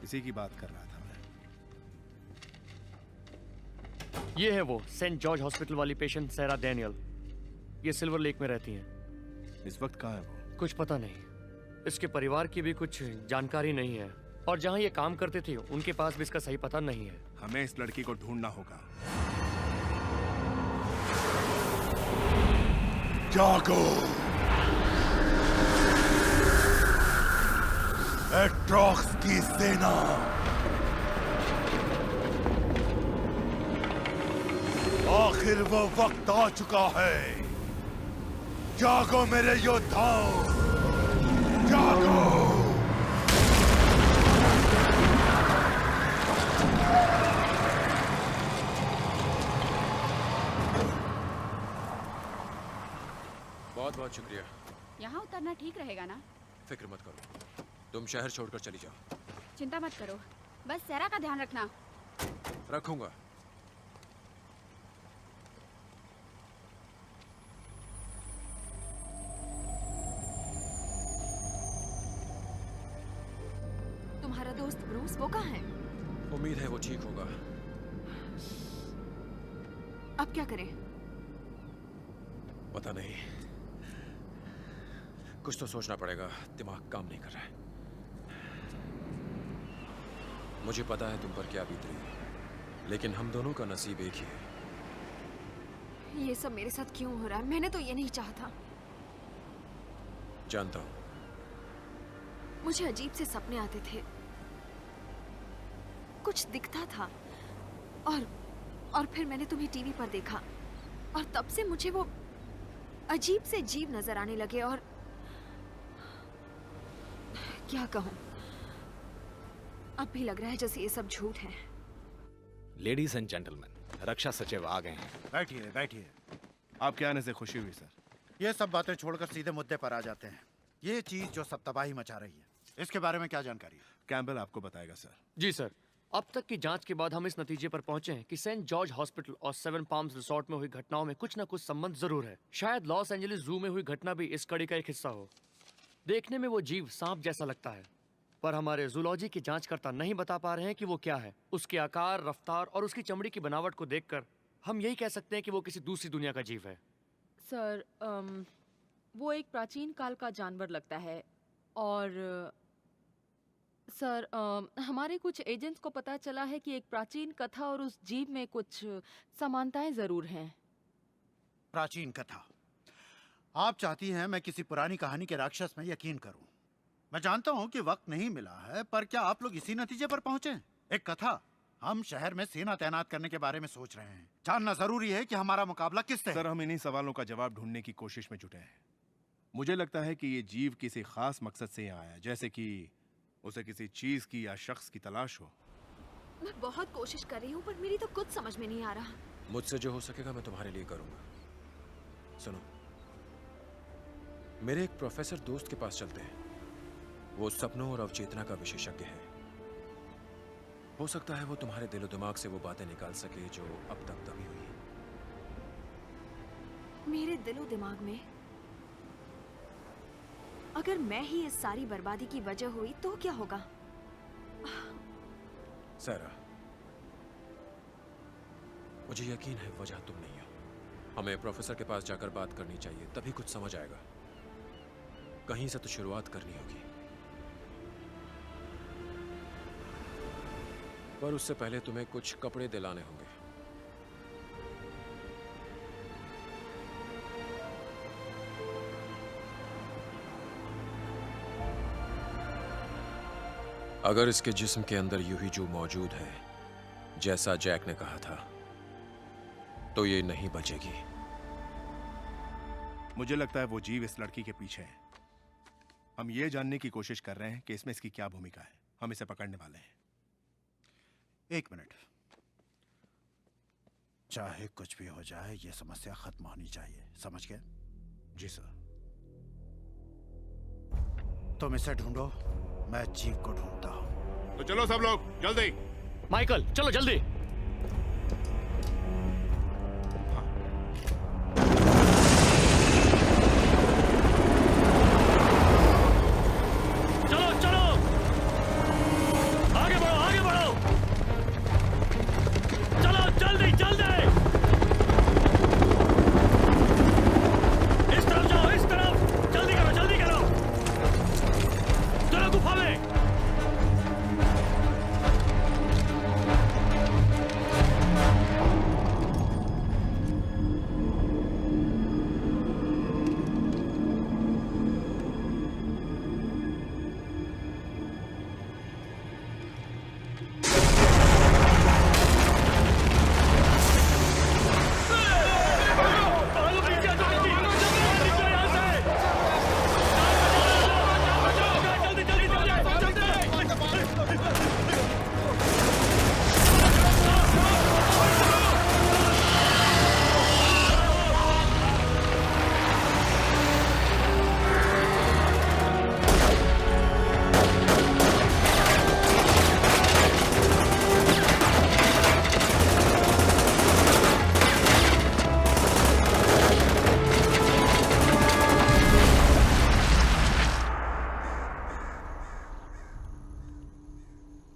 इसी की बात कर रहा था मैं। ये है वो सेंट जॉर्ज हॉस्पिटल वाली पेशेंट सैरा डैनियल। ये सिल्वर लेक में रहती हैं। इस वक्त कहाँ है वो? कुछ पता नहीं। इसके परिवार की भी कुछ जानकारी नहीं है और जहाँ ये काम करते थे उनके पास भी इसका सही पता नहीं है। हमें इस लड़की को ढूंढना होगा। जागो, एट्रोक्स की सेना, आखिर वो वक्त आ चुका है। जागो मेरे योद्धाओ, जागो। बहुत बहुत शुक्रिया। यहाँ उतरना ठीक रहेगा ना? फिक्र मत करो, तुम शहर छोड़कर चली जाओ। चिंता मत करो, बस सैरा का ध्यान रखना। रखूंगा। तुम्हारा दोस्त ब्रूस वो कहाँ है? उम्मीद है वो ठीक होगा। अब क्या करें? पता नहीं, कुछ तो सोचना पड़ेगा। दिमाग काम नहीं कर रहा है। मुझे पता है तुम पर क्या बीत रही है, लेकिन हम दोनों का नसीब एक ही है। ये सब मेरे साथ क्यों हो रहा है? मैंने तो ये नहीं चाहा था। जानता हूं। मुझे अजीब से सपने आते थे, कुछ दिखता था और फिर मैंने तुम्हें टीवी पर देखा और तब से मुझे वो अजीब से जीव नजर आने लगे और क्या कहूं, अब भी लग रहा है जैसे ये सब झूठ है। लेडीज एंड जेंटलमैन, रक्षा सचिव आ गए हैं। बैठिए बैठिए। आपके आने से खुशी हुई सर। ये सब बातें छोड़कर सीधे मुद्दे पर आ जाते हैं। ये चीज जो सब तबाही मचा रही है, इसके बारे में क्या जानकारी है? कैम्बल आपको बताएगा सर। जी सर, अब तक की जांच के बाद हम इस नतीजे पर पहुंचे हैं कि सेंट जॉर्ज हॉस्पिटल और सेवन पाम्स रिसोर्ट में हुई घटनाओं में कुछ न कुछ संबंध जरूर है। शायद लॉस एंजलिस जू में हुई घटना भी इस कड़ी का एक हिस्सा हो। देखने में वो जीव सांप जैसा लगता है, पर हमारे जूलॉजी के जांचकर्ता नहीं बता पा रहे हैं कि वो क्या है। उसके आकार, रफ्तार और उसकी चमड़ी की बनावट को देखकर हम यही कह सकते हैं कि वो किसी दूसरी दुनिया का जीव है। सर, वो एक प्राचीन काल का जानवर लगता है और सर, हमारे कुछ एजेंट्स को पता चला है कि एक प्राचीन कथा और उस जीव में कुछ समानताएं जरूर हैं। प्राचीन कथा? आप चाहती हैं मैं किसी पुरानी कहानी के राक्षस में यकीन करूं? मैं जानता हूं कि वक्त नहीं मिला है, पर क्या आप लोग इसी नतीजे पर पहुंचे? एक कथा? हम शहर में सेना तैनात करने के बारे में सोच रहे हैं। जानना जरूरी है कि हमारा मुकाबला किससे? सर, हम इन्हीं सवालों का जवाब ढूंढने की कोशिश में जुटे हैं। मुझे लगता है कि ये जीव किसी खास मकसद से यहाँ आया, जैसे कि उसे किसी चीज की या शख्स की तलाश हो। मैं बहुत कोशिश कर रही हूँ, पर मेरी तो कुछ समझ में नहीं आ रहा। मुझसे जो हो सकेगा मैं तुम्हारे लिए करूंगा। सुनो, मेरे एक प्रोफेसर दोस्त के पास चलते हैं। वो सपनों और अवचेतना का विशेषज्ञ है। हो सकता है वो तुम्हारे दिलो दिमाग से वो बातें निकाल सके जो अब तक दबी हुई है। मेरे दिलो दिमाग में? अगर मैं ही इस सारी बर्बादी की वजह हुई तो क्या होगा? सैरा, मुझे यकीन है वजह तुम नहीं हो। हमें प्रोफेसर के पास जाकर बात करनी चाहिए, तभी कुछ समझ आएगा। कहीं से तो शुरुआत करनी होगी, पर उससे पहले तुम्हें कुछ कपड़े दिलाने होंगे। अगर इसके जिस्म के अंदर यूं ही जो मौजूद है, जैसा जैक ने कहा था, तो ये नहीं बचेगी। मुझे लगता है वो जीव इस लड़की के पीछे है। हम ये जानने की कोशिश कर रहे हैं कि इसमें इसकी क्या भूमिका है। हम इसे पकड़ने वाले हैं। एक मिनट। चाहे कुछ भी हो जाए, ये समस्या खत्म होनी चाहिए, समझ गए? जी सर। तुम इसे ढूंढो, मैं जीव को ढूंढता हूं। तो चलो सब लोग जल्दी। माइकल, चलो जल्दी। बढ़ो। चलो जल्दी जल्दी, इस तरफ जाओ, इस तरफ, जल्दी करो जल्दी करो। चलो गुफा में।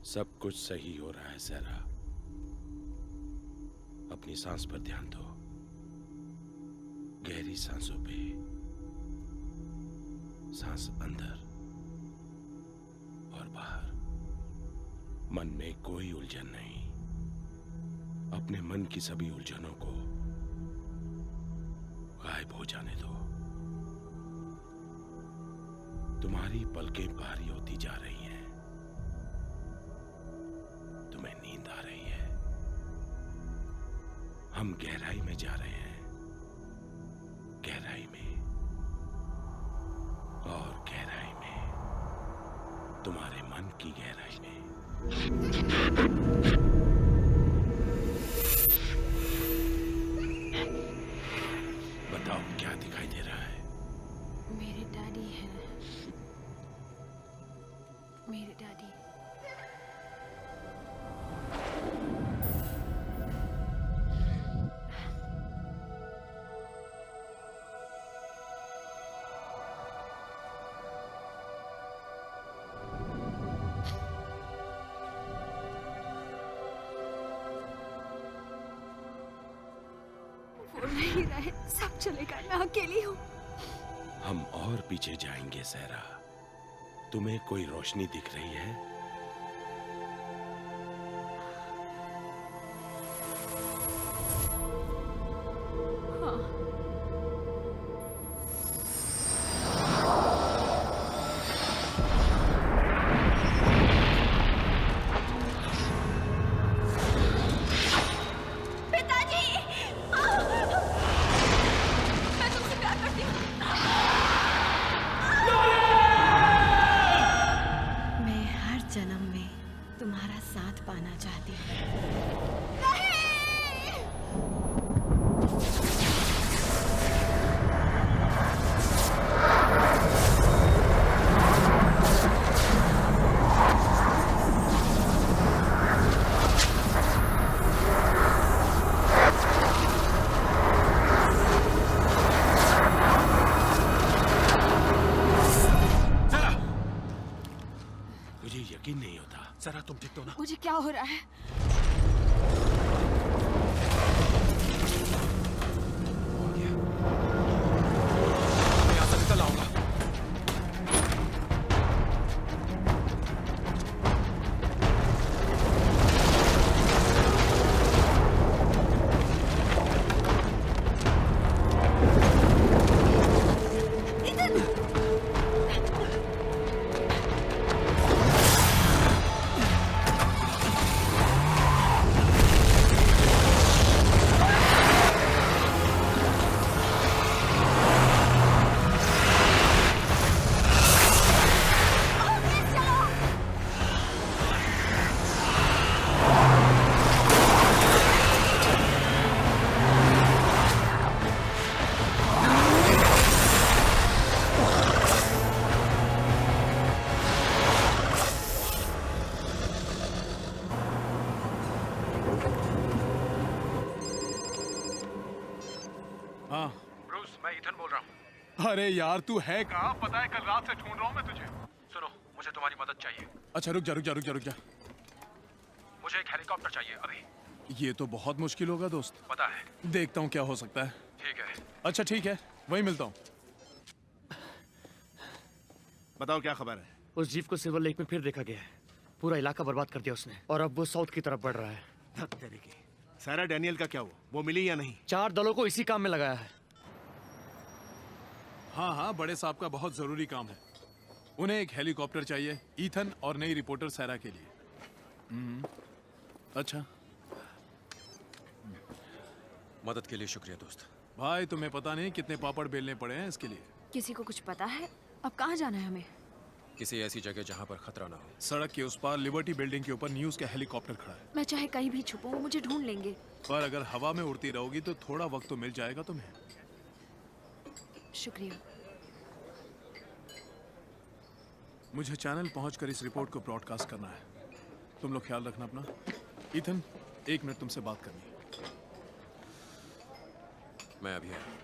सब कुछ सही हो रहा है सेरा। अपनी सांस पर ध्यान दो, गहरी सांसों पे। सांस अंदर और बाहर। मन में कोई उलझन नहीं। अपने मन की सभी उलझनों को गायब हो जाने दो। तुम्हारी पलकें भारी होती जा रही हैं। तुम्हें नींद आ रही है। हम गहराई में जा रहे हैं, गहराई में और गहराई में, तुम्हारे मन की गहराई में। बताओ क्या दिखाई दे रहा है? मेरे डैडी हैं, मेरे डैडी। वो नहीं रहे, सब चलेगा, मैं अकेली हूँ। हम और पीछे जाएंगे सेरा। तुम्हें कोई रोशनी दिख रही है? मुझे क्या हो रहा है? यहाँ से निकल आऊंगा। अरे यार तू है कहाँ? पता है कल रात से ढूंढ रहा हूँ मैं तुझे। सुनो, मुझे तुम्हारी मदद चाहिए। अच्छा रुक जा रुक जा रुक जा रुक जा। मुझे एक हेलीकॉप्टर चाहिए अभी। ये तो बहुत मुश्किल होगा दोस्त। पता है। देखता हूँ क्या हो सकता है। ठीक है। अच्छा ठीक है, वहीं मिलता हूँ। बताओ क्या खबर है? उस जीप को सिल्वर लेक में फिर देखा गया है। पूरा इलाका बर्बाद कर दिया उसने और अब वो साउथ की तरफ बढ़ रहा है। तेरी की। सारा डैनियल का क्या हुआ? वो मिली या नहीं? 4 दलों को इसी काम में लगाया है। हाँ हाँ, बड़े साहब का बहुत जरूरी काम है। उन्हें एक हेलीकॉप्टर चाहिए, ईथन और नई रिपोर्टर सैरा के लिए। अच्छा। मदद के लिए शुक्रिया दोस्त। भाई तुम्हें पता नहीं कितने पापड़ बेलने पड़े हैं इसके लिए। किसी को कुछ पता है? अब कहाँ जाना है हमें? किसी ऐसी जगह जहाँ पर खतरा ना हो। सड़क के उस पार लिबर्टी बिल्डिंग के ऊपर न्यूज़ का हेलीकॉप्टर खड़ा है। मैं चाहे कहीं भी छुपूं, वो मुझे ढूंढ लेंगे। पर अगर हवा में उड़ती रहोगी तो थोड़ा वक्त तो मिल जाएगा तुम्हें। शुक्रिया। मुझे चैनल पहुंचकर इस रिपोर्ट को ब्रॉडकास्ट करना है। तुम लोग ख्याल रखना अपना। ईथन, 1 मिनट तुमसे बात करनी है। मैं अभी आया।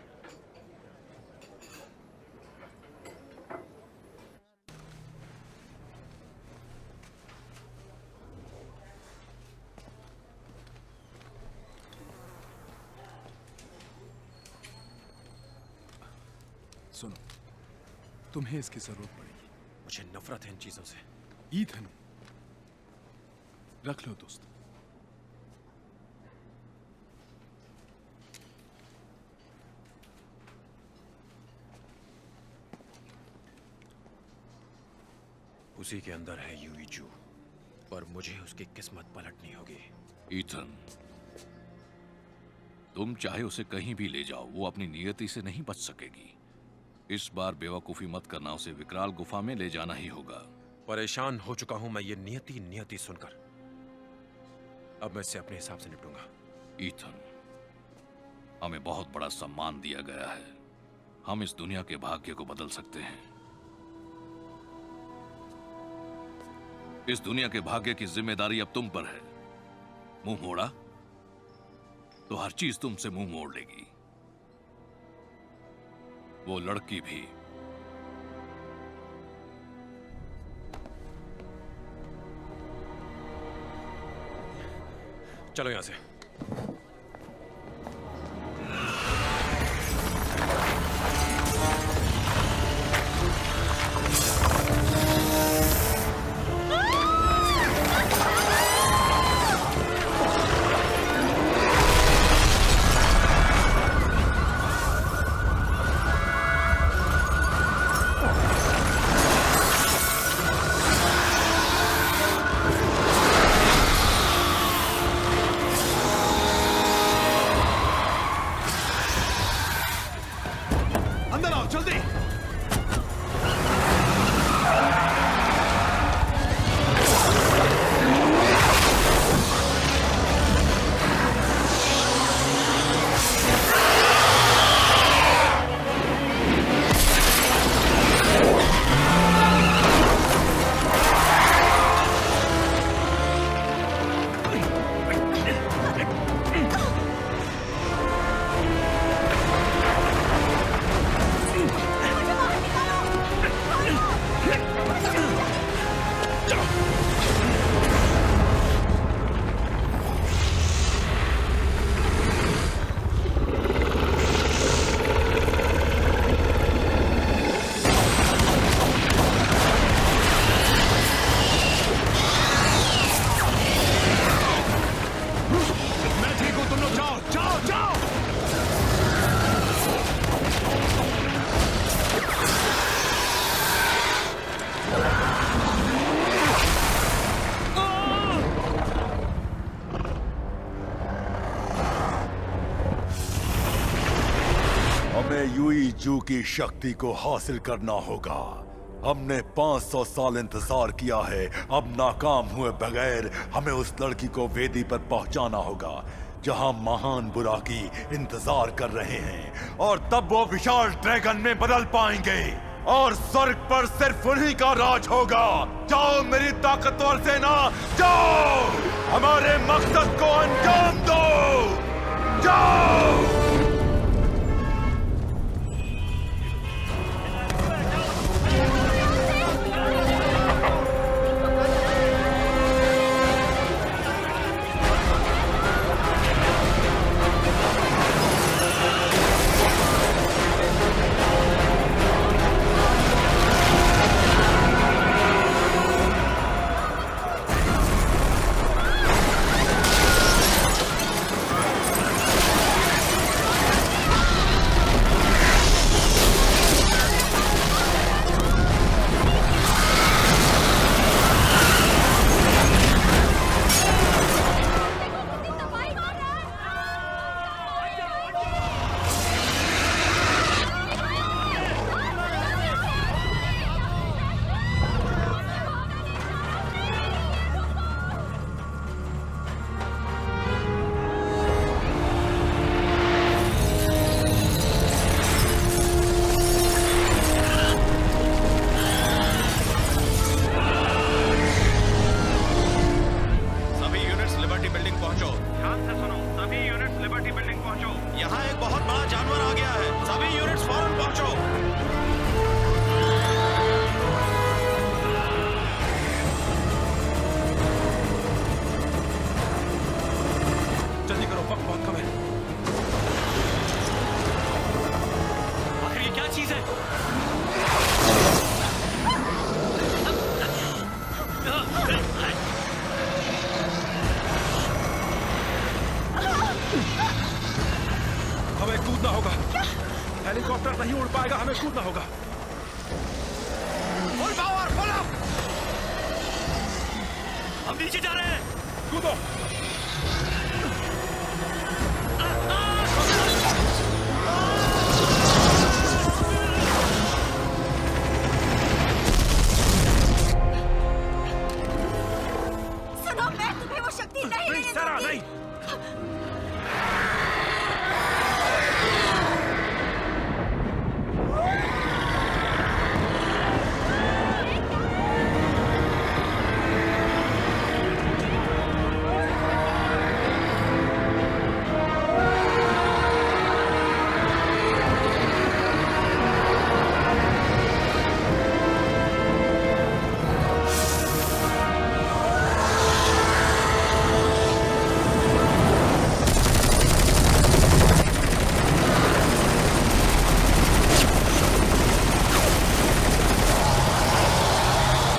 सुनो, तुम्हें इसकी जरूरत पड़ेगी। मुझे नफरत है इन चीजों से। ईथन, रख लो दोस्त। उसी के अंदर है यूई जू, और मुझे उसकी किस्मत पलटनी होगी। ईथन, तुम चाहे उसे कहीं भी ले जाओ, वो अपनी नियति से नहीं बच सकेगी। इस बार बेवकूफी मत करना, उसे विकराल गुफा में ले जाना ही होगा। परेशान हो चुका हूं मैं ये नियति सुनकर। अब मैं इससे अपने हिसाब से निपटूंगा। ईथन, हमें बहुत बड़ा सम्मान दिया गया है। हम इस दुनिया के भाग्य को बदल सकते हैं। इस दुनिया के भाग्य की जिम्मेदारी अब तुम पर है। मुंह मोड़ा तो हर चीज तुमसे मुंह मोड़ लेगी, वो लड़की भी। चलो यहां से। यूई जू की शक्ति को हासिल करना होगा। हमने 500 साल इंतजार किया है, अब नाकाम हुए बगैर हमें उस लड़की को वेदी पर पहुंचाना होगा जहां महान बुराकी इंतजार कर रहे हैं, और तब वो विशाल ड्रैगन में बदल पाएंगे और स्वर्ग पर सिर्फ उन्हीं का राज होगा। जाओ मेरी ताकतवर सेना, जाओ हमारे मकसद को अंजाम दो, जाओ। पहुंचो। ध्यान से सुनो, सभी यूनिट्स लिबर्टी बिल्डिंग पहुंचो। यहाँ एक बहुत बड़ा जानवर आ गया है, सभी यूनिट्स फौरन पहुंचो। जल्दी करो, वक्त बहुत कम है। आखिर ये क्या चीज है? हमें कूदना होगा। हेलीकॉप्टर नहीं उड़ पाएगा, हमें कूदना होगा। Full power, full up. हम नीचे जा रहे हैं। कूदो। सुनो, मैं तुम्हें वो शक्ति नहीं सरा, नहीं।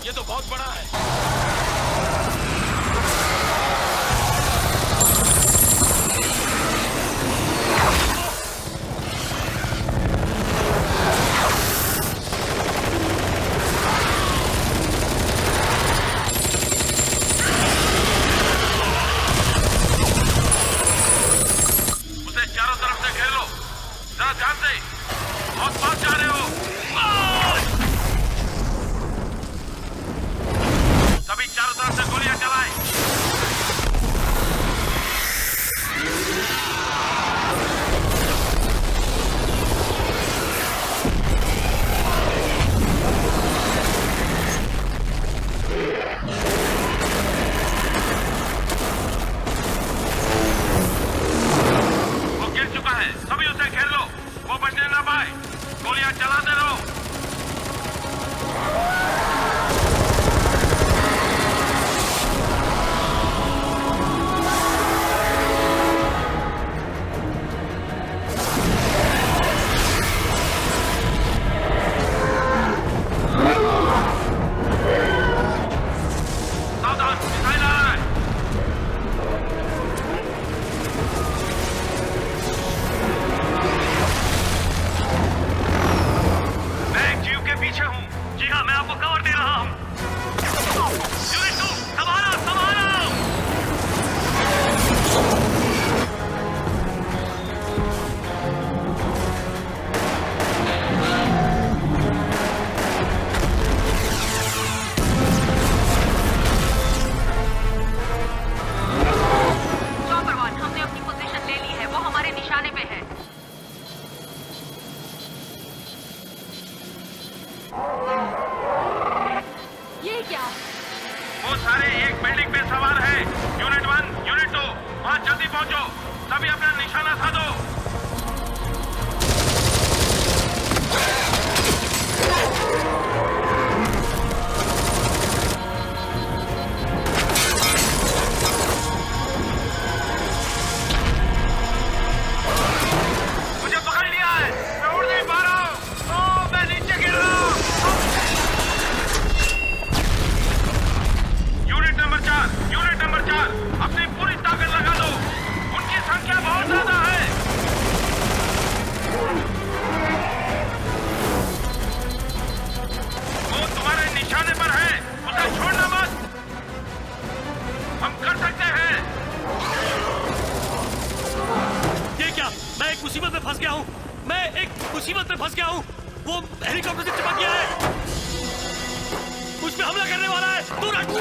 ये तो बहुत बड़ा है। उसे चारों तरफ से घेर लो, जरा ध्यान से, बहुत पास जा रहे हो। सभी चारों तरफ से गोलियां चलाएं। वो गिर चुका है, सभी उसे घेर लो, वो बचने ना पाए। गोलियां चलाते रहो। सावधान, मिसाइल आ रहा है। मैं एक जीव के पीछे हूँ। जी हाँ, मैं आपको कवर दे रहा हूँ। यूनिट 2, संभालो, संभालो। चॉपर 1, हमने अपनी पोजीशन ले ली है, वो हमारे निशाने पे है। ये क्या? वो सारे एक बिल्डिंग पे सवार हैं। यूनिट 1, यूनिट 2, वहाँ जल्दी पहुँचो। सभी अपना निशाना साधो। मुझे पकड़ लिया है, मैं उड़ नहीं पा रहा हूँ। ओह, मैं नीचे गिर रहा हूँ। यूनिट नंबर 4, अपनी पूरी ताकत लगा दो। उनकी संख्या बहुत ज्यादा है। वो तुम्हारे निशाने पर है, उसे छोड़ना मत। हम कर सकते हैं। ये क्या? मैं एक मुसीबत में फंस गया हूँ। मैं एक मुसीबत में फंस गया हूँ। वो हेलीकॉप्टर से चिपक गया है, मुझ पे हमला करने वाला है। तुरंत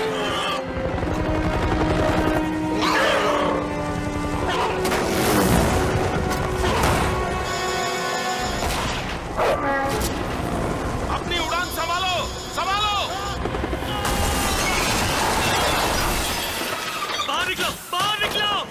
अपनी उड़ान संभालो, संभालो। बाहर निकलो, बाहर निकलो।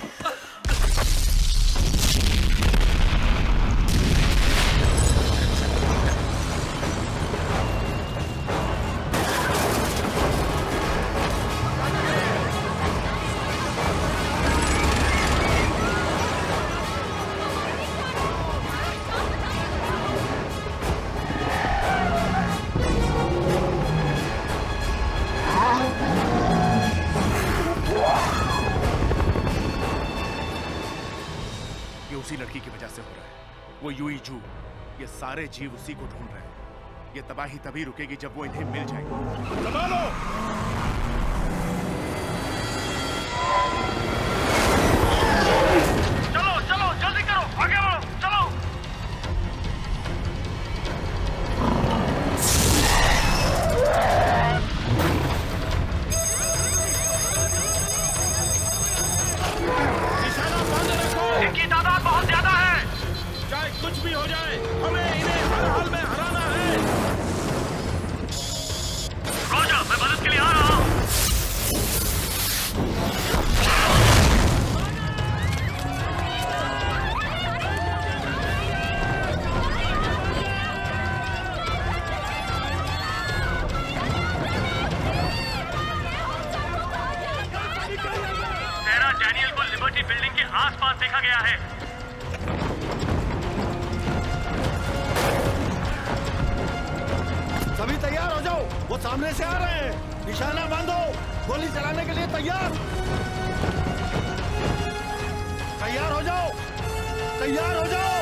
उसी लड़की की वजह से हो रहा है। वो यूई जू, ये सारे जीव उसी को ढूंढ रहे हैं। ये तबाही तभी रुकेगी जब वो इन्हें मिल जाएगी। दबा लो! चलो चलो जल्दी करो, आगे बढ़ो, चलो। निशाना बांधे रखो। इनकी तादाद बहुत ज्यादा है। चाहे कुछ भी हो जाए, हमें इन्हें हर हाल में हराना है। रोजा, मैं मदद के लिए आ रहा हूँ। सेरा डैनियल को लिबर्टी बिल्डिंग के आसपास देखा गया है। सभी तैयार हो जाओ, वो सामने से आ रहे हैं। निशाना बांधो, गोली चलाने के लिए तैयार। तैयार हो जाओ, तैयार हो जाओ।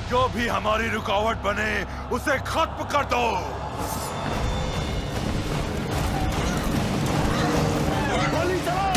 जो भी हमारी रुकावट बने उसे खत्म कर दो। गोली चलाओ।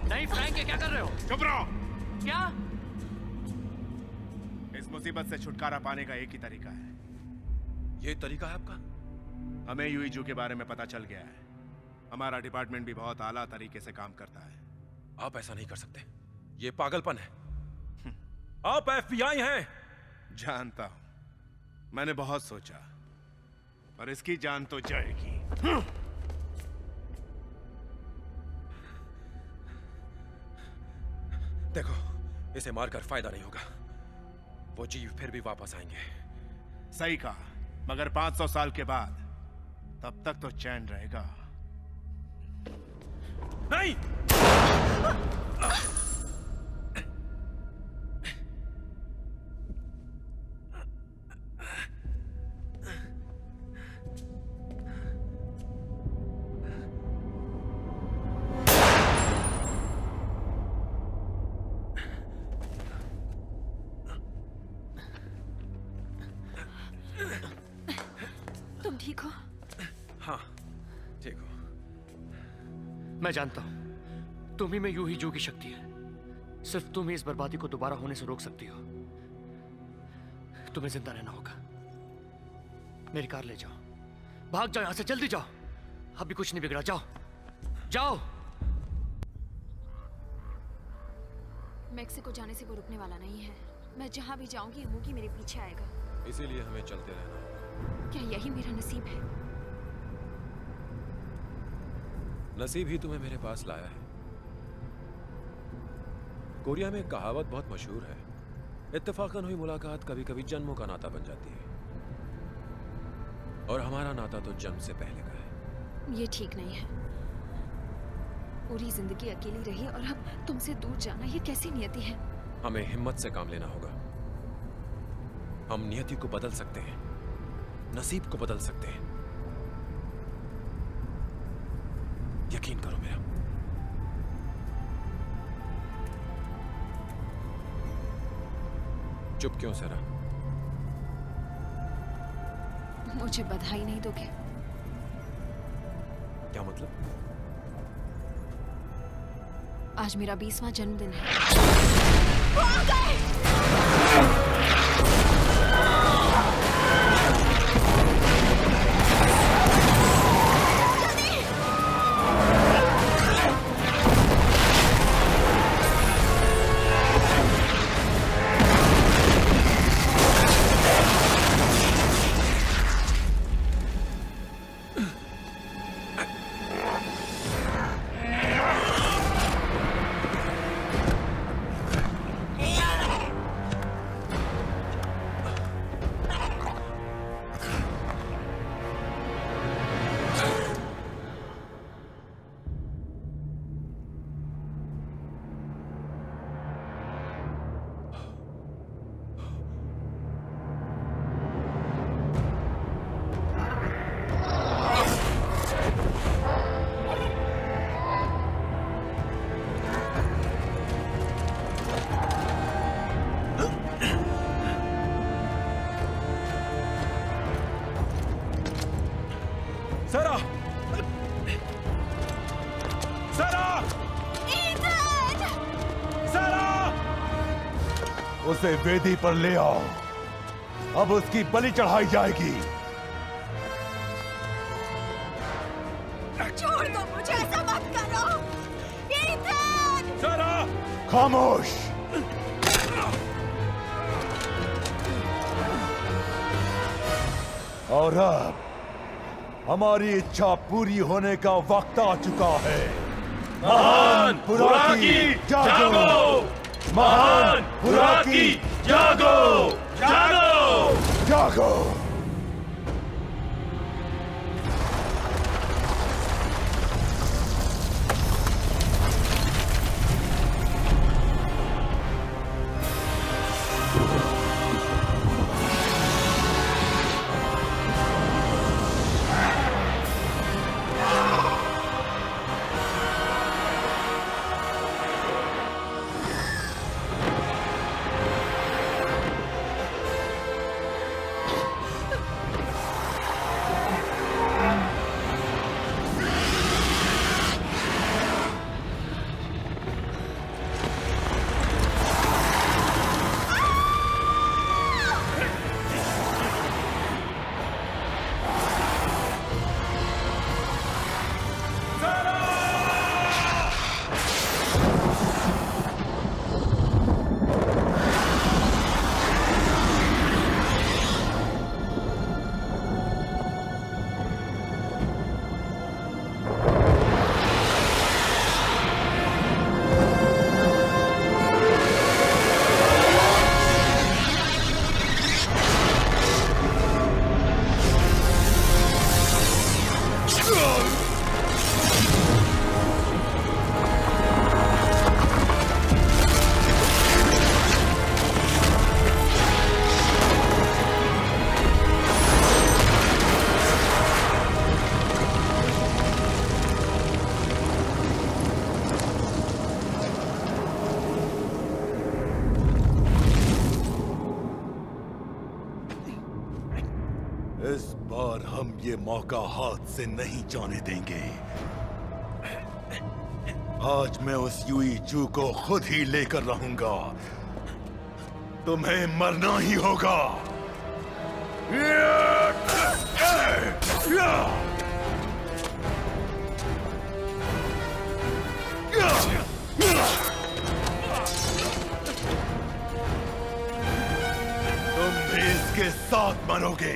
नहीं फ्रैंक, ये क्या कर रहे हो? चुप रहो। क्या? इस मुसीबत से छुटकारा पाने का एक ही तरीका है। ये तरीका है आपका? हमें यूईजू के बारे में पता चल गया है। हमारा डिपार्टमेंट भी बहुत आला तरीके से काम करता है। आप ऐसा नहीं कर सकते, ये पागलपन है। आप FBI हैं। जानता हूं, मैंने बहुत सोचा, पर इसकी जान तो जाएगी। देखो, इसे मारकर फायदा नहीं होगा। वो जीव फिर भी वापस आएंगे। सही कहा, मगर 500 साल के बाद, तब तक तो चैन रहेगा। नहीं। तुम ठीक हो? हाँ, ठीक हो। मैं जानता हूं तुम ही में यूं ही जू की शक्ति है। सिर्फ तुम ही इस बर्बादी को दोबारा होने से रोक सकती हो। तुम्हें जिंदा रहना होगा। मेरी कार ले जाओ, भाग जाओ यहां से, जल्दी जाओ। अभी कुछ नहीं बिगड़ा, जाओ जाओ। मेक्सिको जाने से वो रुकने वाला नहीं है। मैं जहां भी जाऊंगी मूगी मेरे पीछे आएगा। इसीलिए हमें चलते रहना होगा। क्या यही मेरा नसीब है? नसीब ही तुम्हें मेरे पास लाया है। कोरिया में एक कहावत बहुत मशहूर है, इत्तेफाकन हुई मुलाकात कभी कभी जन्मों का नाता बन जाती है। और हमारा नाता तो जन्म से पहले का है। ये ठीक नहीं है। पूरी जिंदगी अकेली रही और अब तुमसे दूर जाना, ये कैसी नियति है? हमें हिम्मत से काम लेना होगा। हम नियति को बदल सकते हैं, नसीब को बदल सकते हैं। यकीन करो मेरा। चुप क्यों सरा? मुझे बधाई नहीं दोगे? क्या मतलब? आज मेरा 20वां जन्मदिन है। उसे वेदी पर ले आओ। अब उसकी बलि चढ़ाई जाएगी। छोड़ दो मुझे, ऐसा मत करो। ईथन! सारा! खामोश। और अब हमारी इच्छा पूरी होने का वक्त आ चुका है। महान बुराकी जागो! महान बुराकी जागो! जागो! जागो! हम ये मौका हाथ से नहीं जाने देंगे। आज मैं उस युई जू को खुद ही लेकर रहूंगा। तुम्हें मरना ही होगा। तुम भी इसके साथ मरोगे।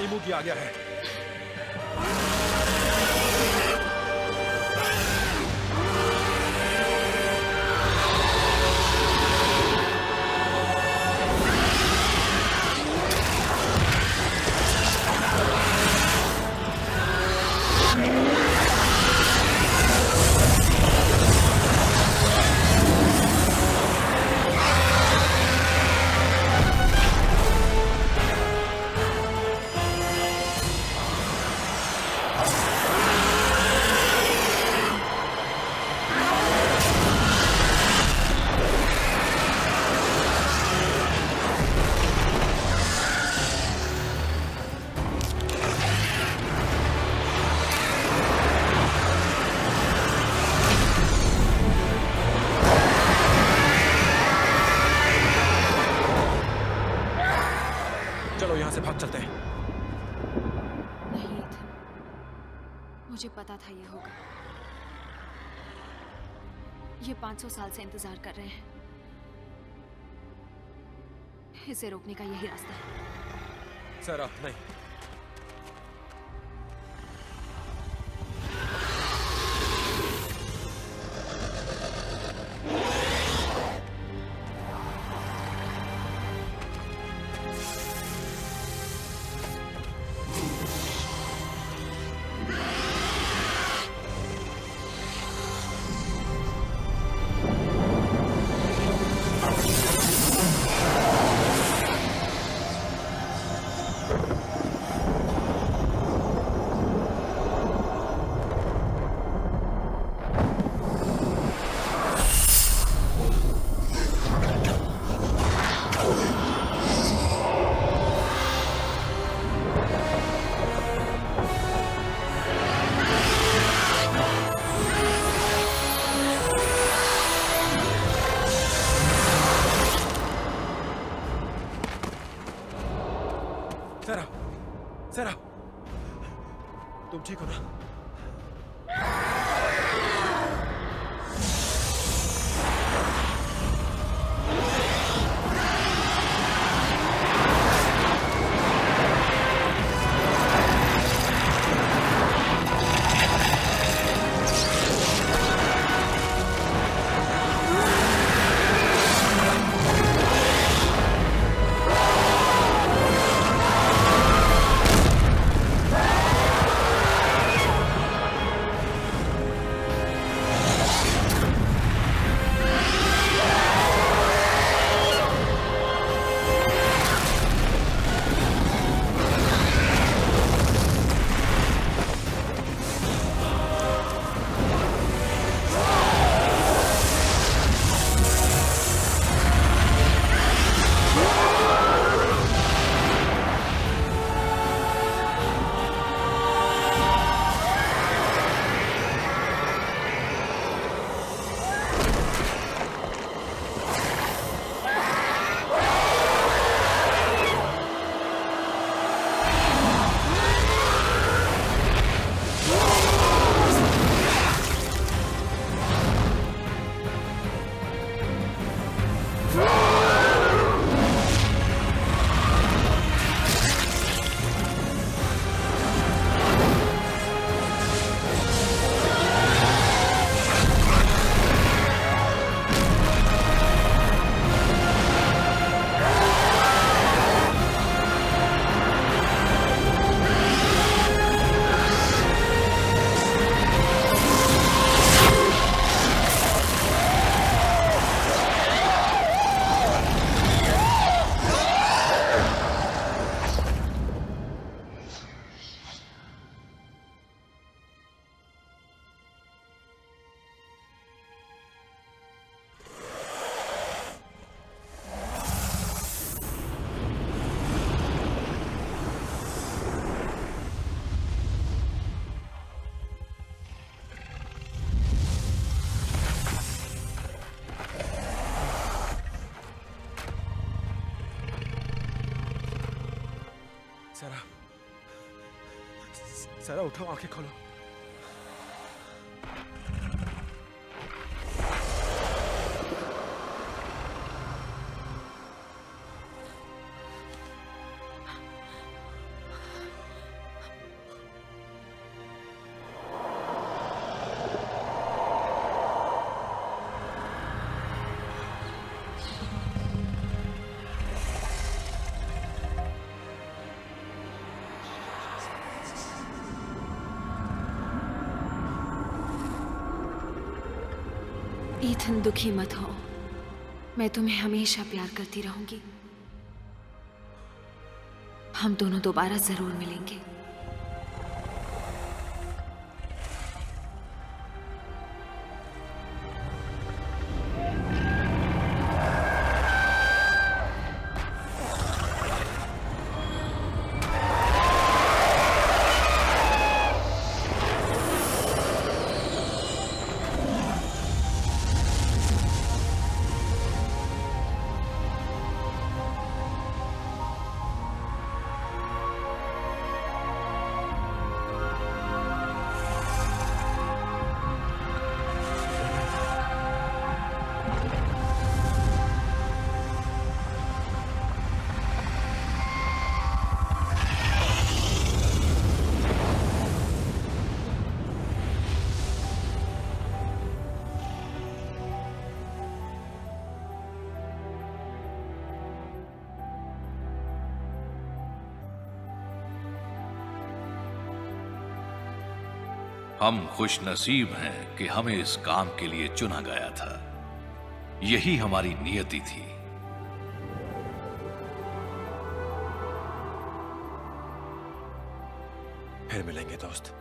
इमुगी आ गया है। मुझे पता था ये होगा। ये 500 साल से इंतजार कर रहे हैं। इसे रोकने का यही रास्ता है। सर नहीं, सरा, तुम ठीक हो ना? सारा उठाओ, आंखें खोलो। ईथन, दुखी मत हो, मैं तुम्हें हमेशा प्यार करती रहूंगी। हम दोनों दोबारा जरूर मिलेंगे। हम खुश नसीब हैं कि हमें इस काम के लिए चुना गया था। यही हमारी नियति थी। फिर मिलेंगे दोस्त।